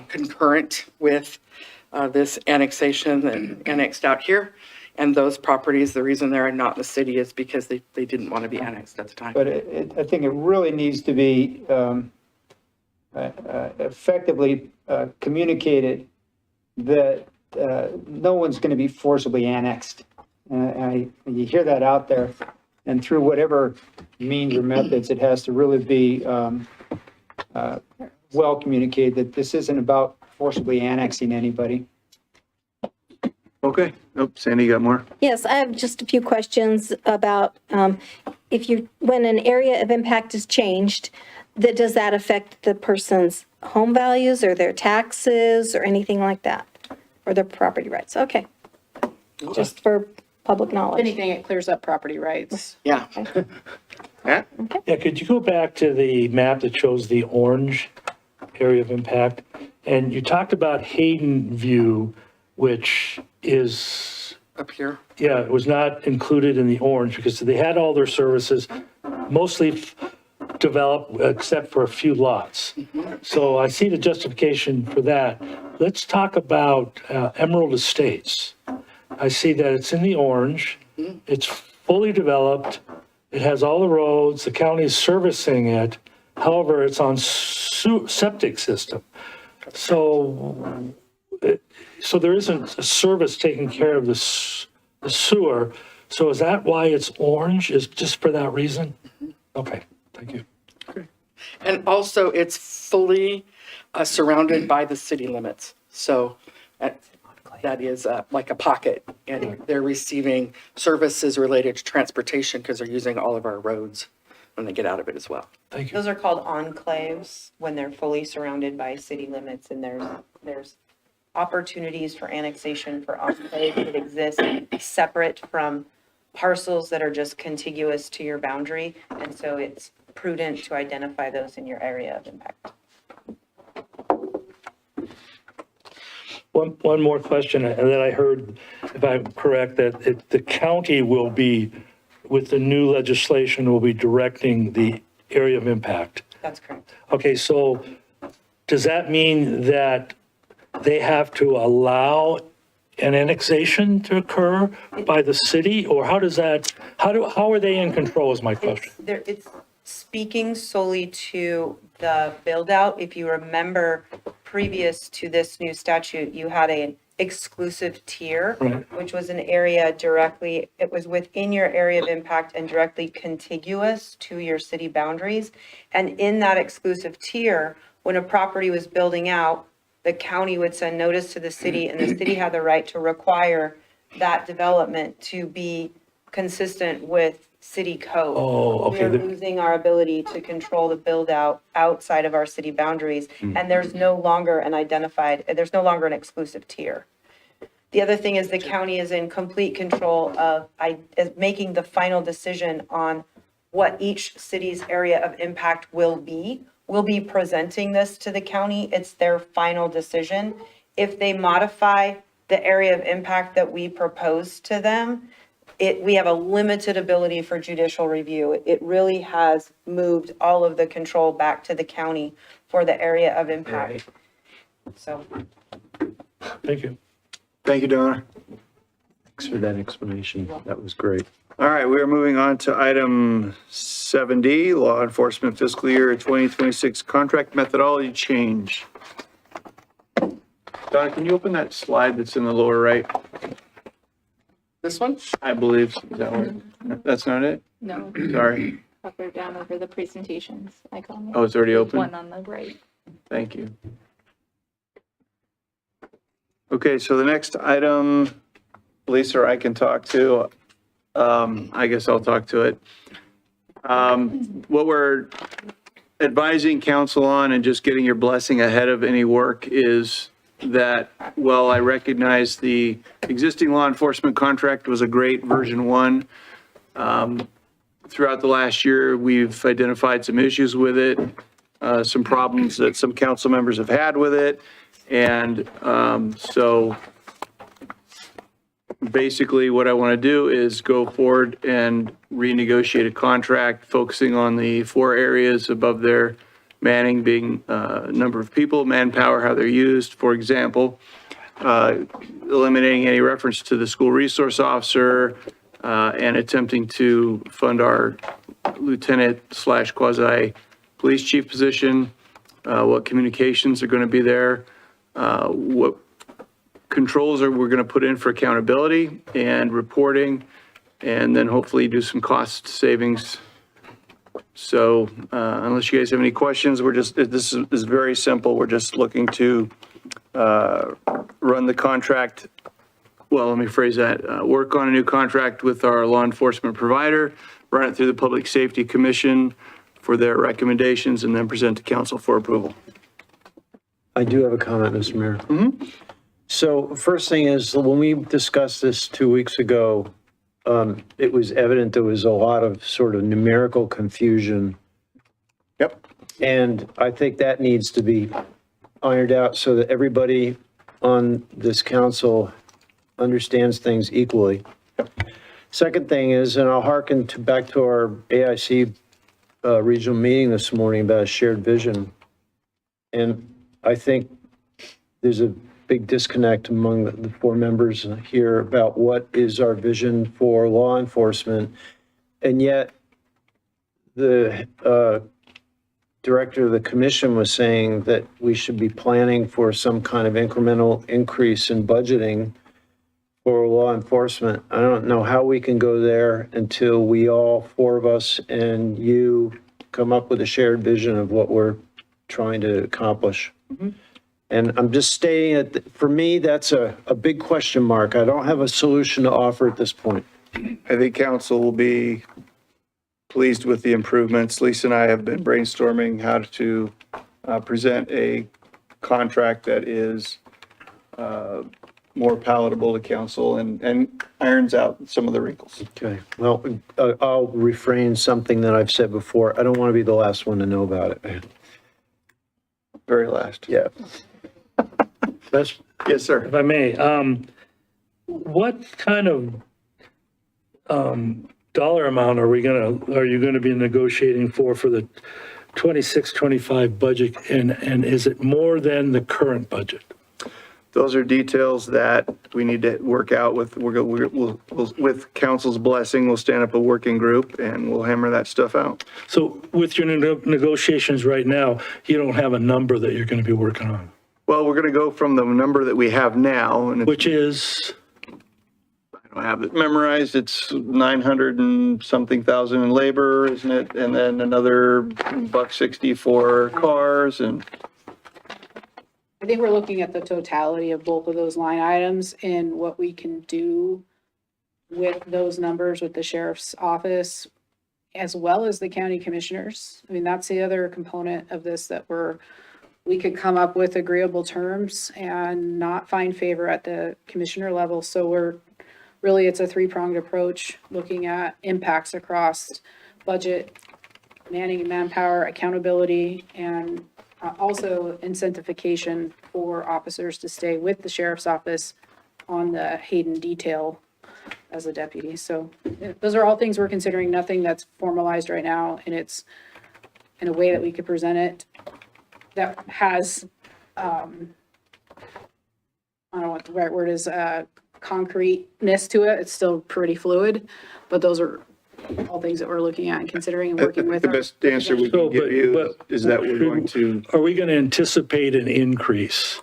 concurrent with this annexation and annexed out here. And those properties, the reason they're not in the city is because they didn't want to be annexed at the time. But I think it really needs to be effectively communicated that no one's going to be forcibly annexed. You hear that out there, and through whatever means or methods, it has to really be well communicated that this isn't about forcibly annexing anybody. Okay. Nope. Sandy, you got more? Yes, I have just a few questions about when an area of impact is changed, does that affect the person's home values or their taxes or anything like that? Or their property rights? Okay. Just for public If knowledge. anything, it clears up property rights. Yeah. Matt? Yeah, could you go back to the map that shows the orange area of impact? And you talked about Hayden View, which is, Up here. yeah, it was not included in the orange because they had all their services mostly developed except for a few lots. So I see the justification for that. Let's talk about Emerald Estates. I see that it's in the orange. It's fully developed. It has all the roads. The county is servicing it. However, it's on septic system. So there isn't a service taking care of the sewer. So is that why it's orange? Is just for that reason? Okay, thank you. And also, it's fully surrounded by the city limits. So that is like a pocket, and they're receiving services related to transportation because they're using all of our roads when they get out of it as well. Thank you. Those are called enclaves when they're fully surrounded by city limits, and there's opportunities for annexation for enclaves that exist separate from parcels that are just contiguous to your boundary. And so it's prudent to identify those in your area of impact. One more question, and then I heard, if I'm correct, that the county will be, with the new legislation, will be directing the area of impact. That's correct. Okay, so does that mean that they have to allow an annexation to occur by the city? Or how does that, how are they in control is my question. It's speaking solely to the build out. If you remember, previous to this new statute, you had an exclusive tier, Right. which was an area directly, it was within your area of impact and directly contiguous to your city boundaries. And in that exclusive tier, when a property was building out, the county would send notice to the city, and the city had the right to require that development to be consistent with city code. Oh, okay. We're losing our ability to control the build out outside of our city boundaries, and there's no longer an exclusive tier. The other thing is the county is in complete control of making the final decision on what each city's area of impact will be. We'll be presenting this to the county. It's their final decision. If they modify the area of impact that we propose to them, we have a limited ability for judicial review. It really has moved all of the control back to the county for the area of impact. So. Thank you. Thank you, Donna. Thanks for that explanation. That was great. All right, we are moving on to item 7D, Law Enforcement Fiscal Year 2026 Contract Methodology Change. Donna, can you open that slide that's in the lower right? This one? I believe, is that one? That's not it? No, Sorry. hover down over the presentations icon. Oh, it's already open? One on the right. Thank you. Okay, so the next item, Lisa or I can talk to, I guess I'll talk to it. What we're advising council on and just getting your blessing ahead of any work is that, well, I recognize the existing law enforcement contract was a great version 1. Throughout the last year, we've identified some issues with it, some problems that some council members have had with it. And so basically what I want to do is go forward and renegotiate a contract focusing on the 4 areas above there, manning being number of people, manpower, how they're used, for example, eliminating any reference to the school resource officer, and attempting to fund our lieutenant/quasi police chief position, what communications are going to be there, what controls we're going to put in for accountability and reporting, and then hopefully do some cost savings. So unless you guys have any questions, this is very simple. We're just looking to run the contract. Well, let me phrase that. Work on a new contract with our law enforcement provider, run it through the Public Safety Commission for their recommendations, and then present to council for approval. I do have a comment, Mr. Mayor. So first thing is, when we discussed this 2 weeks ago, it was evident there was a lot of sort of numerical confusion. Yep. And I think that needs to be ironed out so that everybody on this council understands things equally. Second thing is, and I'll hearken back to our AIC regional meeting this morning about a shared vision. And I think there's a big disconnect among the 4 members here about what is our vision for law enforcement. And yet the director of the commission was saying that we should be planning for some kind of incremental increase in budgeting for law enforcement. I don't know how we can go there until we all 4 of us and you come up with a shared vision of what we're trying to accomplish. And I'm just stating that, for me, that's a big question mark. I don't have a solution to offer at this point. I think council will be pleased with the improvements. Lisa and I have been brainstorming how to present a contract that is more palatable to council and irons out some of the wrinkles. Okay, well, I'll refrain something that I've said before. I don't want to be the last one to know about it. Very last. Yeah. That's, Yes, sir. if I may, what kind of dollar amount are you gonna be negotiating for the 26-25 budget? And is it more than the current budget? Those are details that we need to work out with, with council's blessing, we'll stand up a working group and we'll hammer that stuff out. So with your negotiations right now, you don't have a number that you're gonna be working on, Well, we're going to go from the number that we have now, and which is, I don't have it memorized, it's 900 and something thousand in labor, isn't it? And then another $160 for cars and. I think we're looking at the totality of both of those line items and what we can do with those numbers with the sheriff's office, as well as the county commissioners. I mean, that's the other component of this, that we could come up with agreeable terms and not find favor at the commissioner level. So it's a three-pronged approach, looking at impacts across budget, manning and manpower, accountability, and also incentivization for officers to stay with the sheriff's office on the Hayden detail as a deputy. So those are all things we're considering, nothing that's formalized right now, and it's in a way that we could present it that has, I don't know what the right word is, concreteness to it. It's still pretty fluid, but those are all things that we're looking at and considering and working with. The best answer we can give you is that we're going to. are we gonna anticipate an increase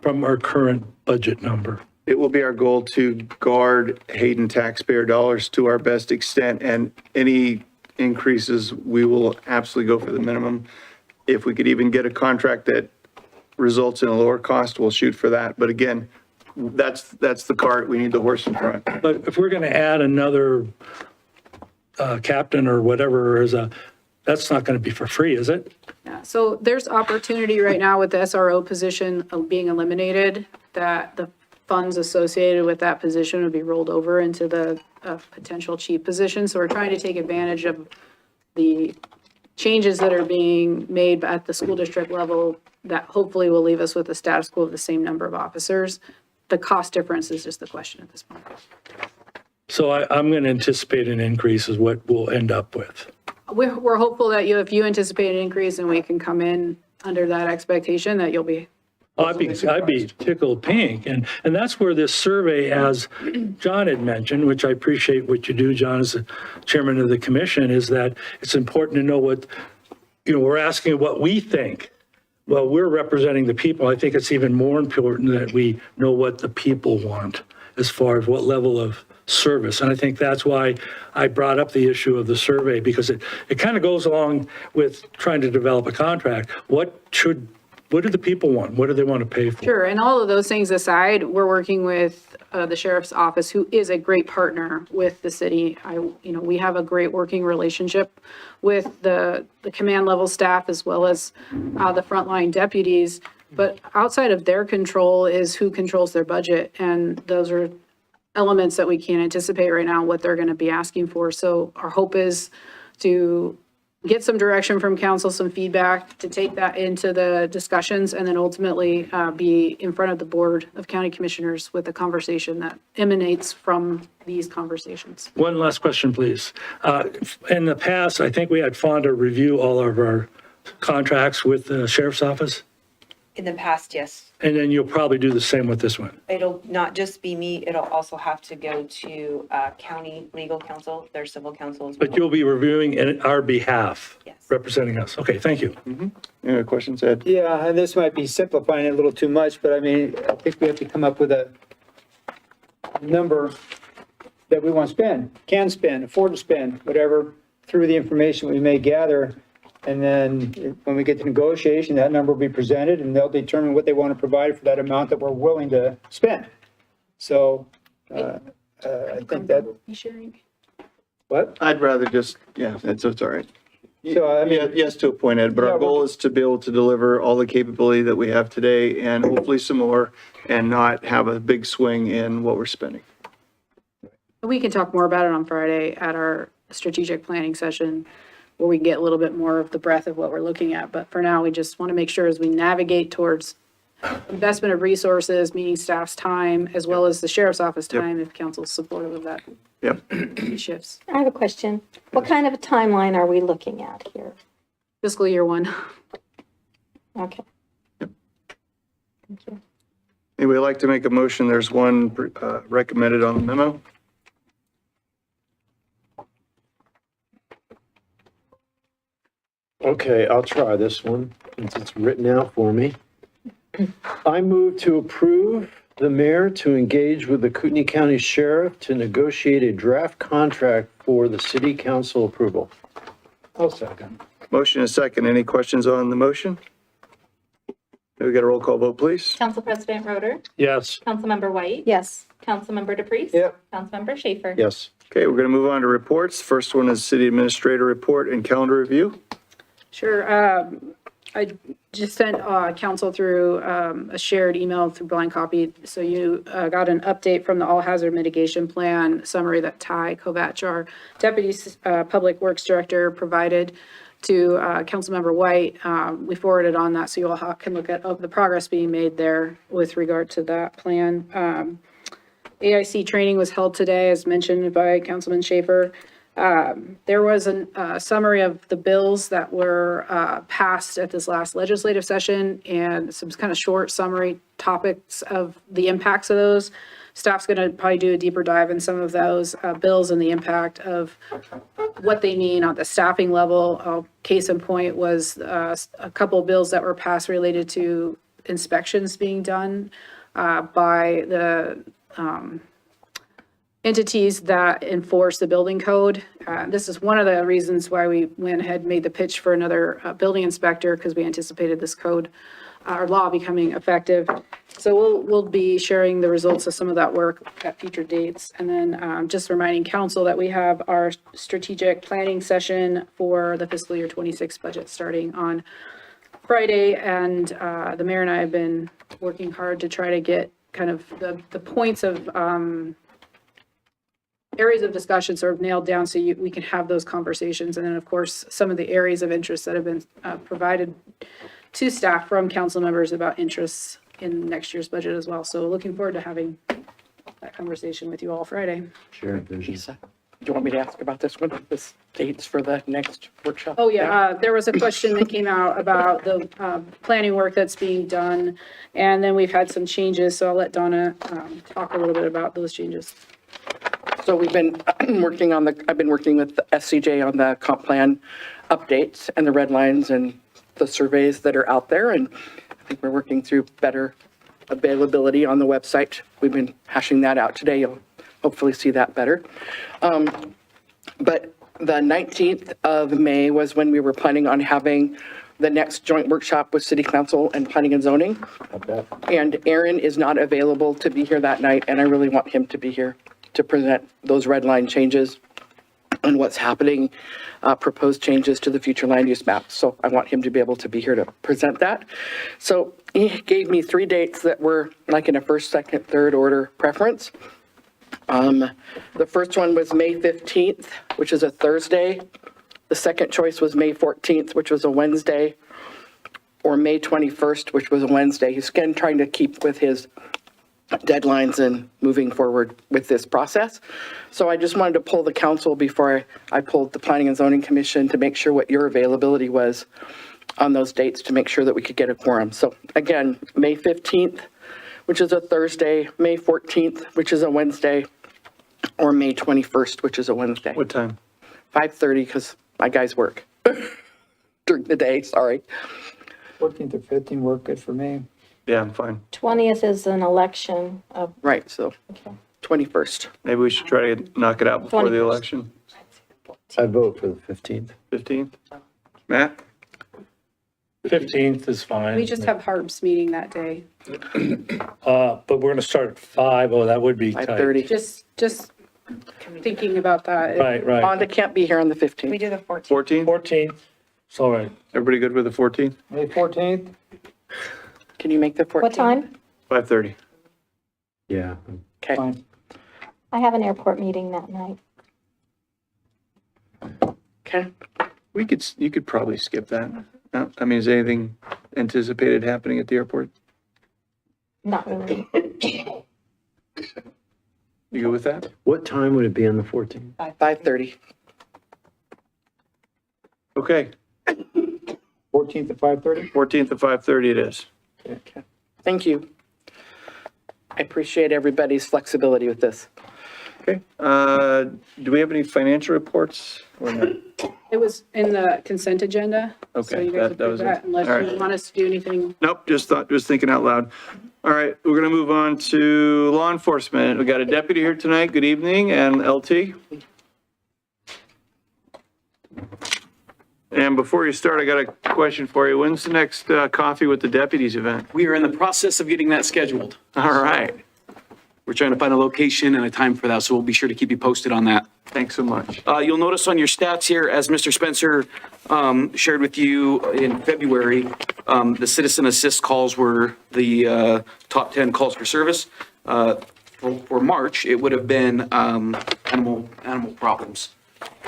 from our current budget number? It will be our goal to guard Hayden taxpayer dollars to our best extent, and any increases, we will absolutely go for the minimum. If we could even get a contract that results in a lower cost, we'll shoot for that. But again, that's the cart. We need the horse in front. But if we're gonna add another captain or whatever, that's not gonna be for free, is it? Yeah, so there's opportunity right now with the SRO position being eliminated, that the funds associated with that position would be rolled over into the potential chief position. So we're trying to take advantage of the changes that are being made at the school district level that hopefully will leave us with a status quo of the same number of officers. The cost difference is just the question at this point. So I'm gonna anticipate an increase is what we'll end up with. We're hopeful that if you anticipate an increase and we can come in under that expectation, that you'll be. I'd be tickled pink. And that's where this survey, as John had mentioned, which I appreciate what you do, John, as the chairman of the commission, is that it's important to know what, we're asking what we think. Well, we're representing the people. I think it's even more important that we know what the people want as far as what level of service. And I think that's why I brought up the issue of the survey, because it kind of goes along with trying to develop a contract. What do the people want? What do they want to pay for? Sure, and all of those things aside, we're working with the sheriff's office, who is a great partner with the city. We have a great working relationship with the command level staff as well as the frontline deputies. But outside of their control is who controls their budget, and those are elements that we can't anticipate right now what they're going to be asking for. So our hope is to get some direction from council, some feedback, to take that into the discussions, and then ultimately be in front of the Board of County Commissioners with a conversation that emanates from these conversations. One last question, please. In the past, I think we had Fonda review all of our contracts with the sheriff's office, In the past, yes. and then you'll probably do the same with this one. It'll not just be me, it'll also have to go to county legal counsel, their civil counsel as well. But you'll be reviewing in our behalf, Yes. representing us. Okay, thank you. Any other questions, Ed? Yeah, and this might be simplifying it a little too much, but I mean, I think we have to come up with a number that we want to spend, can spend, afford to spend, whatever, through the information we may gather. And then when we get to negotiation, that number will be presented and they'll determine what they want to provide for that amount that we're willing to spend. So, I think that, You sharing? what? I'd rather just, yeah, it's all right. So, I mean- Yeah, yes to a point, Ed, but Yeah, our goal we're- is to be able to deliver all the capability that we have today and hopefully some more and not have a big swing in what we're spending. We can talk more about it on Friday at our strategic planning session, where we can get a little bit more of the breadth of what we're looking at. But for now, we just want to make sure as we navigate towards investment of resources, meeting staff's time, as well as the sheriff's office Yep. time, if council's supportive of that, Yep. shifts. I have a question. What kind of a timeline are we looking at here? Fiscal year 1. Okay. Anybody like to make a motion? There's one recommended on the memo. Okay, I'll try this one since it's written out for me. I move to approve the mayor to engage with the Kootenai County Sheriff to negotiate a draft contract for the city council approval. I'll second. Motion is second. Any questions on the motion? May we get a roll call vote, please? Council President Roder, Yes. Councilmember White. Yes. Councilmember DePreez. Yep. Councilmember Schaefer. Yes. Okay, we're going to move on to reports. First one is city administrator report and calendar review. Sure. I just sent council through a shared email through blind copy. So you got an update from the all hazard mitigation plan summary that Ty Kovach, our deputy public works director, provided to Councilmember White. We forwarded on that so you all can look at the progress being made there with regard to that plan. AIC training was held today, as mentioned by Councilman Schaefer. There was a summary of the bills that were passed at this last legislative session and some kind of short summary topics of the impacts of those. Staff's going to probably do a deeper dive in some of those bills and the impact of what they mean on the staffing level. Case in point was a couple of bills that were passed related to inspections being done by the entities that enforce the building code. This is one of the reasons why we went ahead and made the pitch for another building inspector, because we anticipated this code or law becoming effective. So we'll be sharing the results of some of that work at future dates. And then just reminding council that we have our strategic planning session for the fiscal year 26 budget starting on Friday. And the mayor and I have been working hard to try to get kind of the points of areas of discussion sort of nailed down so we can have those conversations. And then, of course, some of the areas of interest that have been provided to staff from council members about interests in next year's budget as well. So looking forward to having that conversation with you all Friday. Shared vision. Lisa, do you want me to ask about this one, the dates for the next workshop? Oh, yeah, there was a question that came out about the planning work that's being done. And then we've had some changes, so I'll let Donna talk a little bit about those changes. So we've been working on I've been working with the SCJ on the comp plan updates and the red lines and the surveys that are out there. And I think we're working through better availability on the website. We've been hashing that out today. You'll hopefully see that better. But the 19th of May was when we were planning on having the next joint workshop with City Council and Planning and Zoning. And Aaron is not available to be here that night, and I really want him to be here to present those red line changes and what's happening, proposed changes to the future land use map. So I want him to be able to be here to present that. So he gave me 3 dates that were like in a first, second, third order preference. The first one was May 15th, which is a Thursday. The second choice was May 14th, which was a Wednesday, or May 21st, which was a Wednesday. He's again trying to keep with his deadlines and moving forward with this process. So I just wanted to pull the council before I pulled the Planning and Zoning Commission to make sure what your availability was on those dates to make sure that we could get a quorum. So again, May 15th, which is a Thursday, May 14th, which is a Wednesday, or May 21st, which is a Wednesday. What time? 5:30, because my guys work during the day, sorry. 14th or 15th work good for me. Yeah, I'm fine. 20th is an election of, Right, so 21st. Maybe we should try to knock it out before the 21st. election. I vote for the 15th. 15th? Matt? 15th is fine. We just have Harb's meeting that day. But we're going to start at 5. Oh, that would be tight. 5:30. Just thinking about that. Right, right. Rhonda can't be here on the We 15th. do the 14th. 14th? 14th, it's all right. Everybody good with the 14th? May 14th? Can you make the 14th? What time? 5:30. Yeah. Okay. Fine. I have an airport meeting that night. Okay. You could probably skip that. No, I mean, is anything anticipated happening at the airport? Not really. You good with that? What time would it be on the 14th? 5:30. Okay, 14th at 5:30? 14th at 5:30 it is. Okay. Thank you. I appreciate everybody's flexibility with this. Okay, do we have any financial reports or not? It was in the consent agenda. So Okay, you guys that was approve it. that unless All right. you want us to do anything. Nope, just thinking out loud. All right, we're gonna move on to law enforcement. We got a deputy here tonight. Good evening, and LT. And before you start, I got a question for you. When's the next coffee with the deputies event? We are in the process of getting that scheduled. All right, We're trying to find a location and a time for that, so we'll be sure to keep you posted on that. thanks so much. You'll notice on your stats here, as Mr. Spencer shared with you in February, the citizen assist calls were the top 10 calls for service. For March, it would have been animal problems.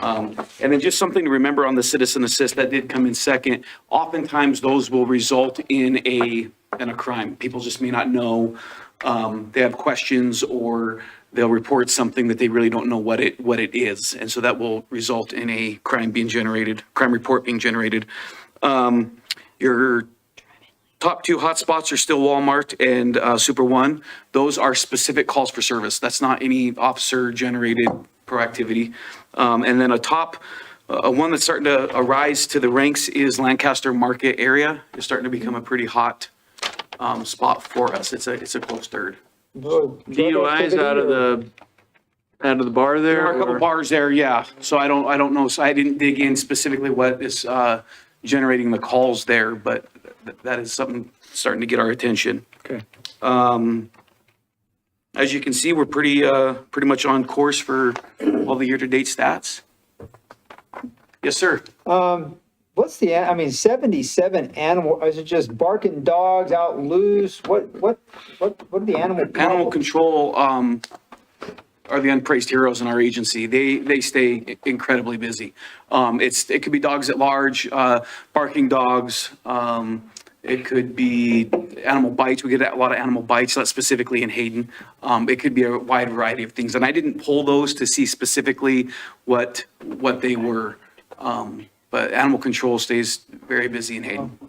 And then just something to remember on the citizen assist that did come in second. Oftentimes, those will result in a crime. People just may not know. They have questions, or they'll report something that they really don't know what it is. And so that will result in a crime report being generated. Your top 2 hotspots are still Walmart and Super One. Those are specific calls for service. That's not any officer-generated proactivity. And then a one that's starting to arise to the ranks is Lancaster Market area. It's starting to become a pretty hot spot for us. It's a close third. DUIs out of the bar there? There are a couple or- bars there, yeah. So I don't know. So I didn't dig in specifically what is generating the calls there, but that is something starting to get our attention. Okay. As you can see, we're pretty much on course for all the year-to-date stats. Yes, sir. What's 77 animal, is it just barking dogs out loose? What are the animal? Animal control are the unpraised heroes in our agency. They stay incredibly busy. It could be dogs at large, barking dogs. It could be animal bites. We get a lot of animal bites, not specifically in Hayden. It could be a wide variety of things. And I didn't pull those to see specifically what they were. But animal control stays very busy in Hayden.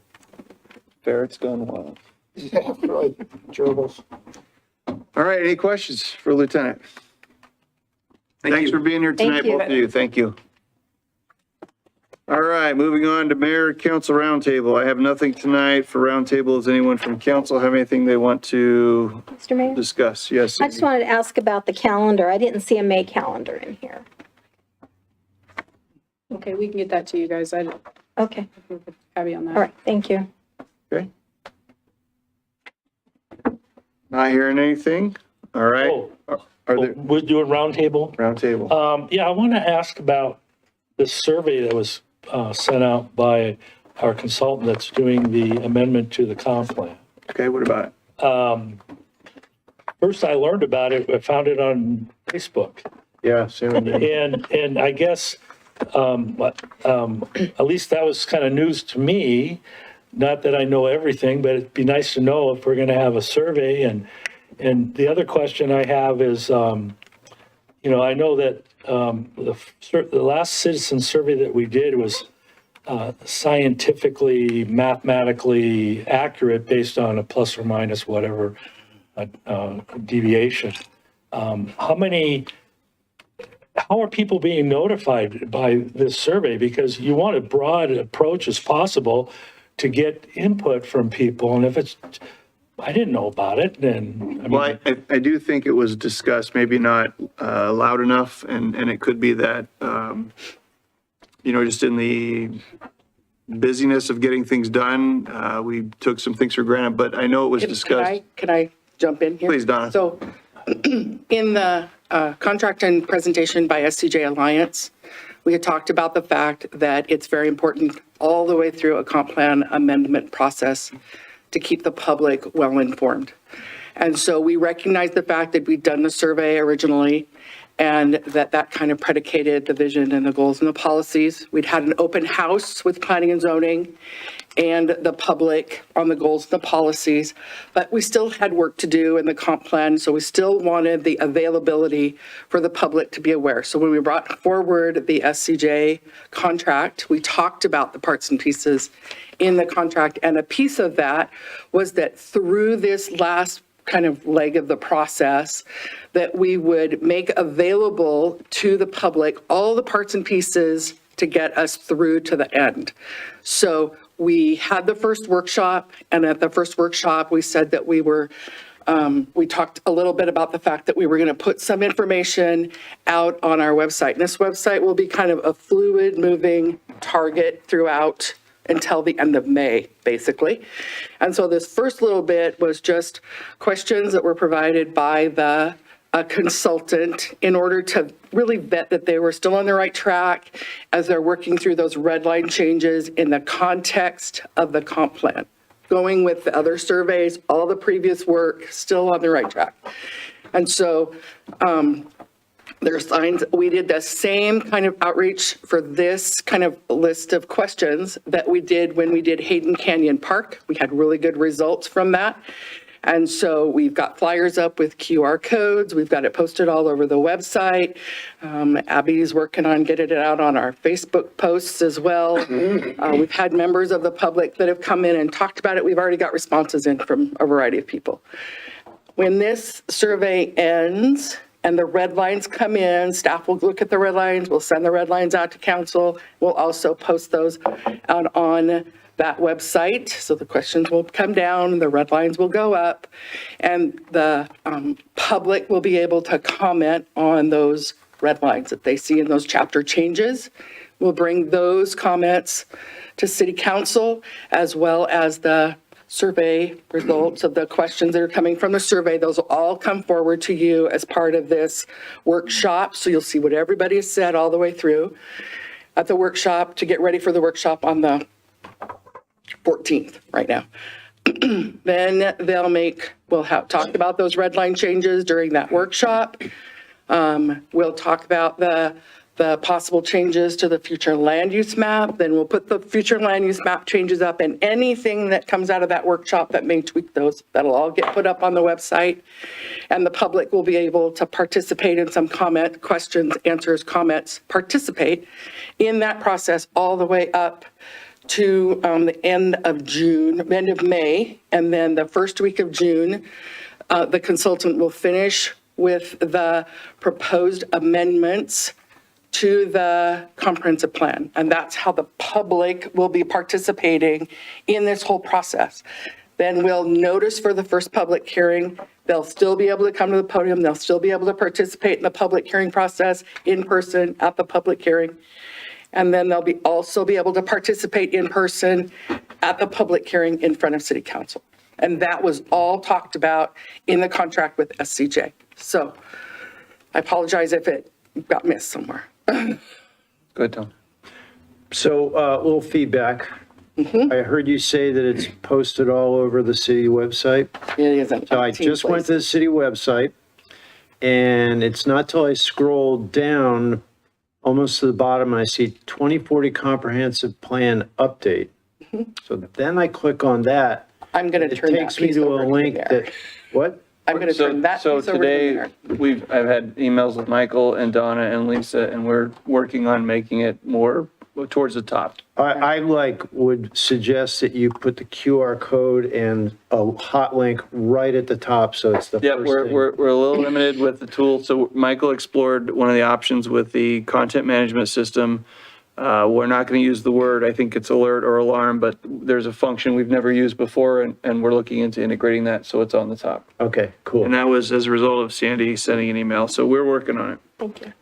Ferret's gone wild. Yeah, really, gerbils. All right, any questions for Lieutenant? Thank Thanks you. for being here tonight, Thank you. both of you. Thank you. All right, moving on to Mayor Council Roundtable. I have nothing tonight for Roundtable. Does anyone from council have anything they want to Mr. Mayor? discuss? Yes. I just wanted to ask about the calendar. I didn't see a May calendar in here. Okay, we can get that to you guys. I Okay, have you on that. all right, thank you. Okay. Not hearing anything? All right. Oh, Are there, we're doing roundtable. Roundtable? Yeah, I want to ask about the survey that was sent out by our consultant that's doing the amendment to the comp plan. Okay, what about it? First, I learned about it, I found it on Facebook. Yeah, same with me. And I guess, at least that was kind of news to me. Not that I know everything, but it'd be nice to know if we're going to have a survey. And the other question I have is, I know that the last citizen survey that we did was scientifically, mathematically accurate based on a plus or minus whatever deviation. How are people being notified by this survey? Because you want a broad approach as possible to get input from people. And if it's, I didn't know about it, then. Well, I do think it was discussed, maybe not loud enough, and it could be that, just in the busyness of getting things done, we took some things for granted, but I know it was discussed. Can I jump in here? Please, Donna. So in the contract and presentation by SCJ Alliance, we had talked about the fact that it's very important all the way through a comp plan amendment process to keep the public well informed. And so we recognize the fact that we'd done the survey originally and that kind of predicated the vision and the goals and the policies. We'd had an open house with planning and zoning and the public on the goals and the policies, but we still had work to do in the comp plan, so we still wanted the availability for the public to be aware. So when we brought forward the SCJ contract, we talked about the parts and pieces in the contract, and a piece of that was that through this last kind of leg of the process, that we would make available to the public all the parts and pieces to get us through to the end. So we had the first workshop, and at the first workshop, we said that we talked a little bit about the fact that we were going to put some information out on our website. And this website will be kind of a fluid moving target throughout until the end of May, basically. And so this first little bit was just questions that were provided by the consultant in order to really vet that they were still on the right track as they're working through those red line changes in the context of the comp plan. Going with the other surveys, all the previous work, still on the right track. And so there's signs. We did the same kind of outreach for this kind of list of questions that we did when we did Hayden Canyon Park. We had really good results from that. And so we've got flyers up with QR codes. We've got it posted all over the website. Abby's working on getting it out on our Facebook posts as well. We've had members of the public that have come in and talked about it. We've already got responses in from a variety of people. When this survey ends and the red lines come in, staff will look at the red lines. We'll send the red lines out to council. We'll also post those out on that website. So the questions will come down, the red lines will go up, and the public will be able to comment on those red lines that they see in those chapter changes. We'll bring those comments to City Council, as well as the survey results of the questions that are coming from the survey. Those will all come forward to you as part of this workshop. So you'll see what everybody has said all the way through at the workshop to get ready for the workshop on the 14th right now. Then we'll talk about those red line changes during that workshop. We'll talk about the possible changes to the future land use map. Then we'll put the future land use map changes up, and anything that comes out of that workshop that may tweak those, that'll all get put up on the website. And the public will be able to participate in some questions, answers, comments, participate in that process all the way up to the end of May, and then the first week of June, the consultant will finish with the proposed amendments to the comprehensive plan. And that's how the public will be participating in this whole process. Then we'll notice for the first public hearing, they'll still be able to come to the podium, they'll still be able to participate in the public hearing process in person at the public hearing. And then they'll also be able to participate in person at the public hearing in front of City Council. And that was all talked about in the contract with SCJ. So I apologize if it got missed somewhere. Good, Tom. So a little feedback. I heard you say that it's posted all over the city website. It isn't. So I just went to the city website, and it's not till I scroll down almost to the bottom, I see 2040 comprehensive plan update. So then I click on that. I'm going to turn that It takes me piece to over a link there. that, what? I'm going to turn that piece over So to today, there. I've had emails with Michael and Donna and Lisa, and we're working on making it more towards the top. I would suggest that you put the QR code and a hot link right at the top, so it's the Yeah, first we're thing. a little limited with the tool. So Michael explored one of the options with the content management system We're not going to use the word, I think it's alert or alarm, but there's a function we've never used before, and we're looking into integrating that so it's on the top. Okay, cool. And that was as a result of Sandy sending an email, so we're working on it.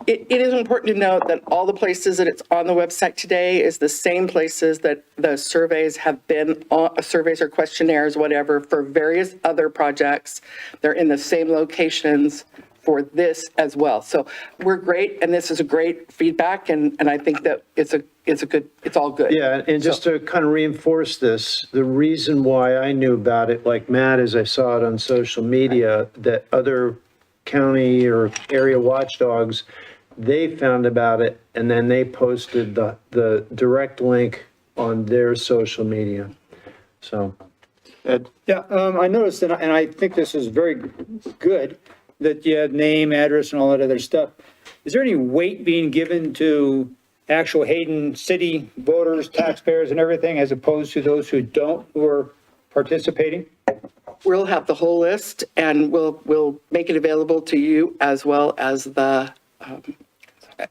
It is important to note that all the places that it's on the website today is the same places that the surveys have been, surveys or questionnaires, whatever, for various other projects. They're in the same locations for this as well. So we're great, and this is a great feedback, and I think that it's all good. Yeah, and just to kind of reinforce this, the reason why I knew about it, like Matt, as I saw it on social media, that other county or area watchdogs, they found about it, and then they posted the direct link on their social media. So, Ed? Yeah, I noticed, and I think this is very good, that you have name, address, and all that other stuff. Is there any weight being given to actual Hayden City voters, taxpayers, and everything, as opposed to those who don't, who are participating? We'll have the whole list, and we'll make it available to you as well as the,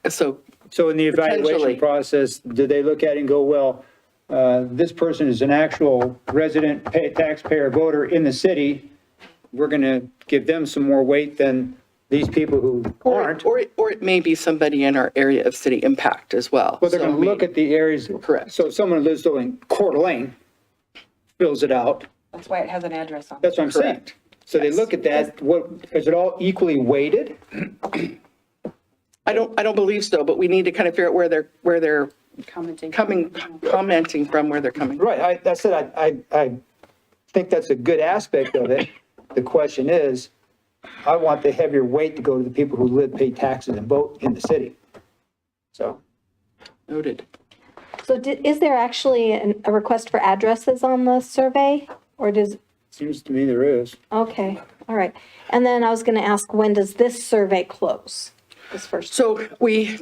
So in the evaluation Potentially. process, do they look at it and go, well, this person is an actual resident, taxpayer, voter in the city, we're going to give them some more weight than these people who aren't? or it may be somebody in our area of city impact as well. Well, they're So, going to look at the areas. Correct. So if someone lives in Coeur d'Alene, fills it out, That's why it has an address on it. that's what I'm saying. Correct. So they look at that, what, is it all equally weighted? I don't believe so, but we need to kind of figure out where they're Commenting. commenting from, where they're coming. Right, that's it, I think that's a good aspect of it. The question is, I want the heavier weight to go to the people who live, pay taxes, and vote in the city. So, Noted. So is there actually a request for addresses on the survey? Or does, seems to me there is. okay, all right. And then I was going to ask, when does this survey close? This first? So we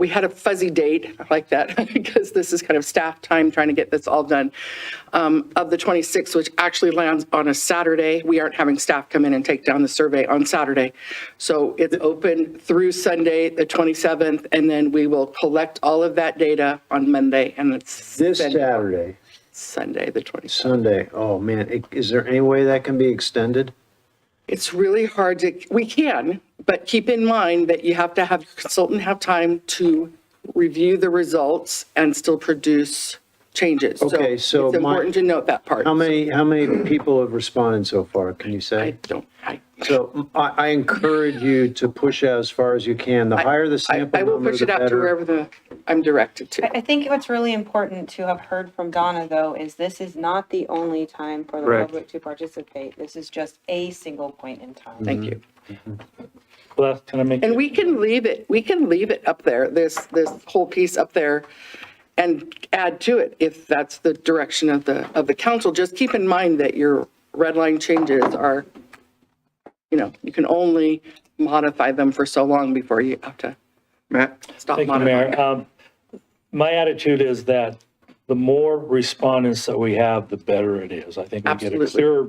had a fuzzy date like that because this is kind of staff time trying to get this all done. Of the 26th, which actually lands on a Saturday, we aren't having staff come in and take down the survey on Saturday. So it's open through Sunday, the 27th, and then we will collect all of that data on Monday, and it's This Saturday, Sunday, the 27th. Sunday, oh man, is there any way that can be extended? It's really hard to, we can, but keep in mind that you have to have your consultant have time to review the results and still produce changes. Okay, so it's important to note that part. How many people have responded so far, can you say? So I encourage you to push out as far as you can. The higher the sample I will number, push the it out to better. wherever I'm directed to. I think what's really important to have heard from Donna, though, is this is not the only time for the Correct. public to participate. This is just a single point in time. Thank you. Well, can I make? And we can leave it up there, this whole piece up there, and add to it if that's the direction of the council. Just keep in mind that your red line changes are, you can only modify them for so long before you have to Matt? stop Thank you, modifying. Mayor. My attitude is that the more respondents that we have, the better it is. I think we get a Absolutely. clearer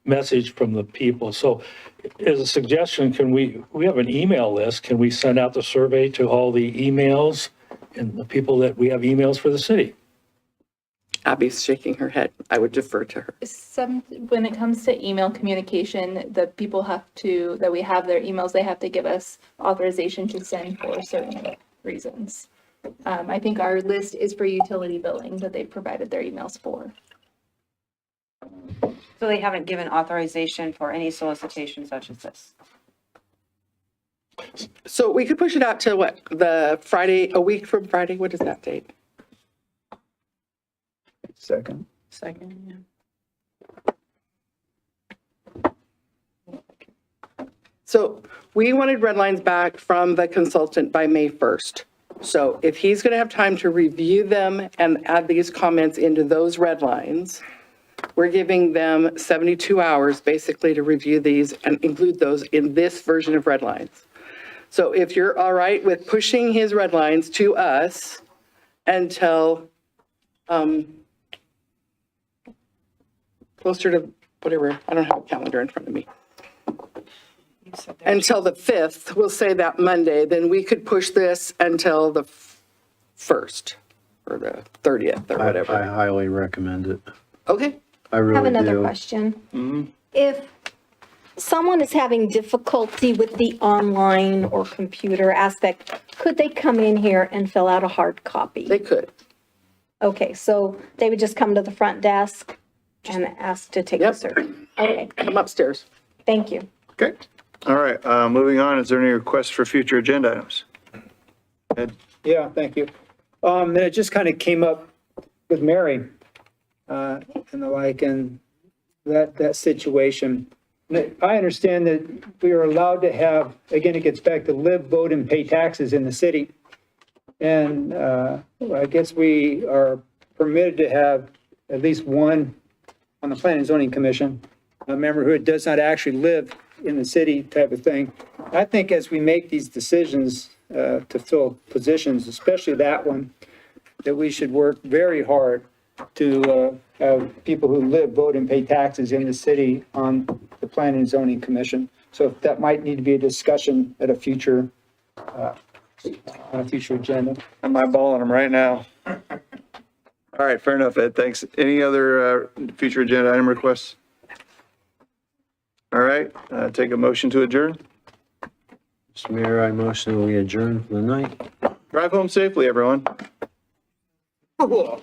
message from the people. So as a suggestion, we have an email list. Can we send out the survey to all the emails and the people that we have emails for the city? Abby's shaking her head. I would defer to her. When it comes to email communication, the people that we have their emails, they have to give us authorization to send for certain reasons. I think our list is for utility billing that they've provided their emails for. So they haven't given authorization for any solicitation such as this. So we could push it out to what, the Friday, a week from Friday? What is that date? Second. So we wanted red lines back from the consultant by May 1st. So if he's going to have time to review them and add these comments into those red lines, we're giving them 72 hours basically to review these and include those in this version of red lines. So if you're all right with pushing his red lines to us until closer to whatever, I don't have a calendar in front of me. Until the 5th, we'll say that Monday, then we could push this until the 1st or the 30th or I whatever. highly recommend it. Okay. I really do. I have another question. If someone is having difficulty with the online or computer aspect, could they come in here and fill out a hard copy? They could. Okay, so they would just come to the front desk and ask to take the Yep. survey? Okay, Come upstairs. thank you. Okay. All right, moving on. Is there any requests for future agenda items? Ed? Yeah, thank you. And it just kind of came up with Mary, and the like, and that situation. I understand that we are allowed to have, again, it gets back to live, vote, and pay taxes in the city. And I guess we are permitted to have at least one on the Planning and Zoning Commission, a member who does not actually live in the city type of thing. I think as we make these decisions to fill positions, especially that one, that we should work very hard to have people who live, vote, and pay taxes in the city on the Planning and Zoning Commission. So that might need to be a discussion at a future, on a future agenda. I'm eyeballing them right now. All right, fair enough, Ed. Thanks. Any other future agenda item requests? All right, take a motion to adjourn. Mr. Mayor, I motion that we adjourn for the night. Drive home safely, everyone. Cool.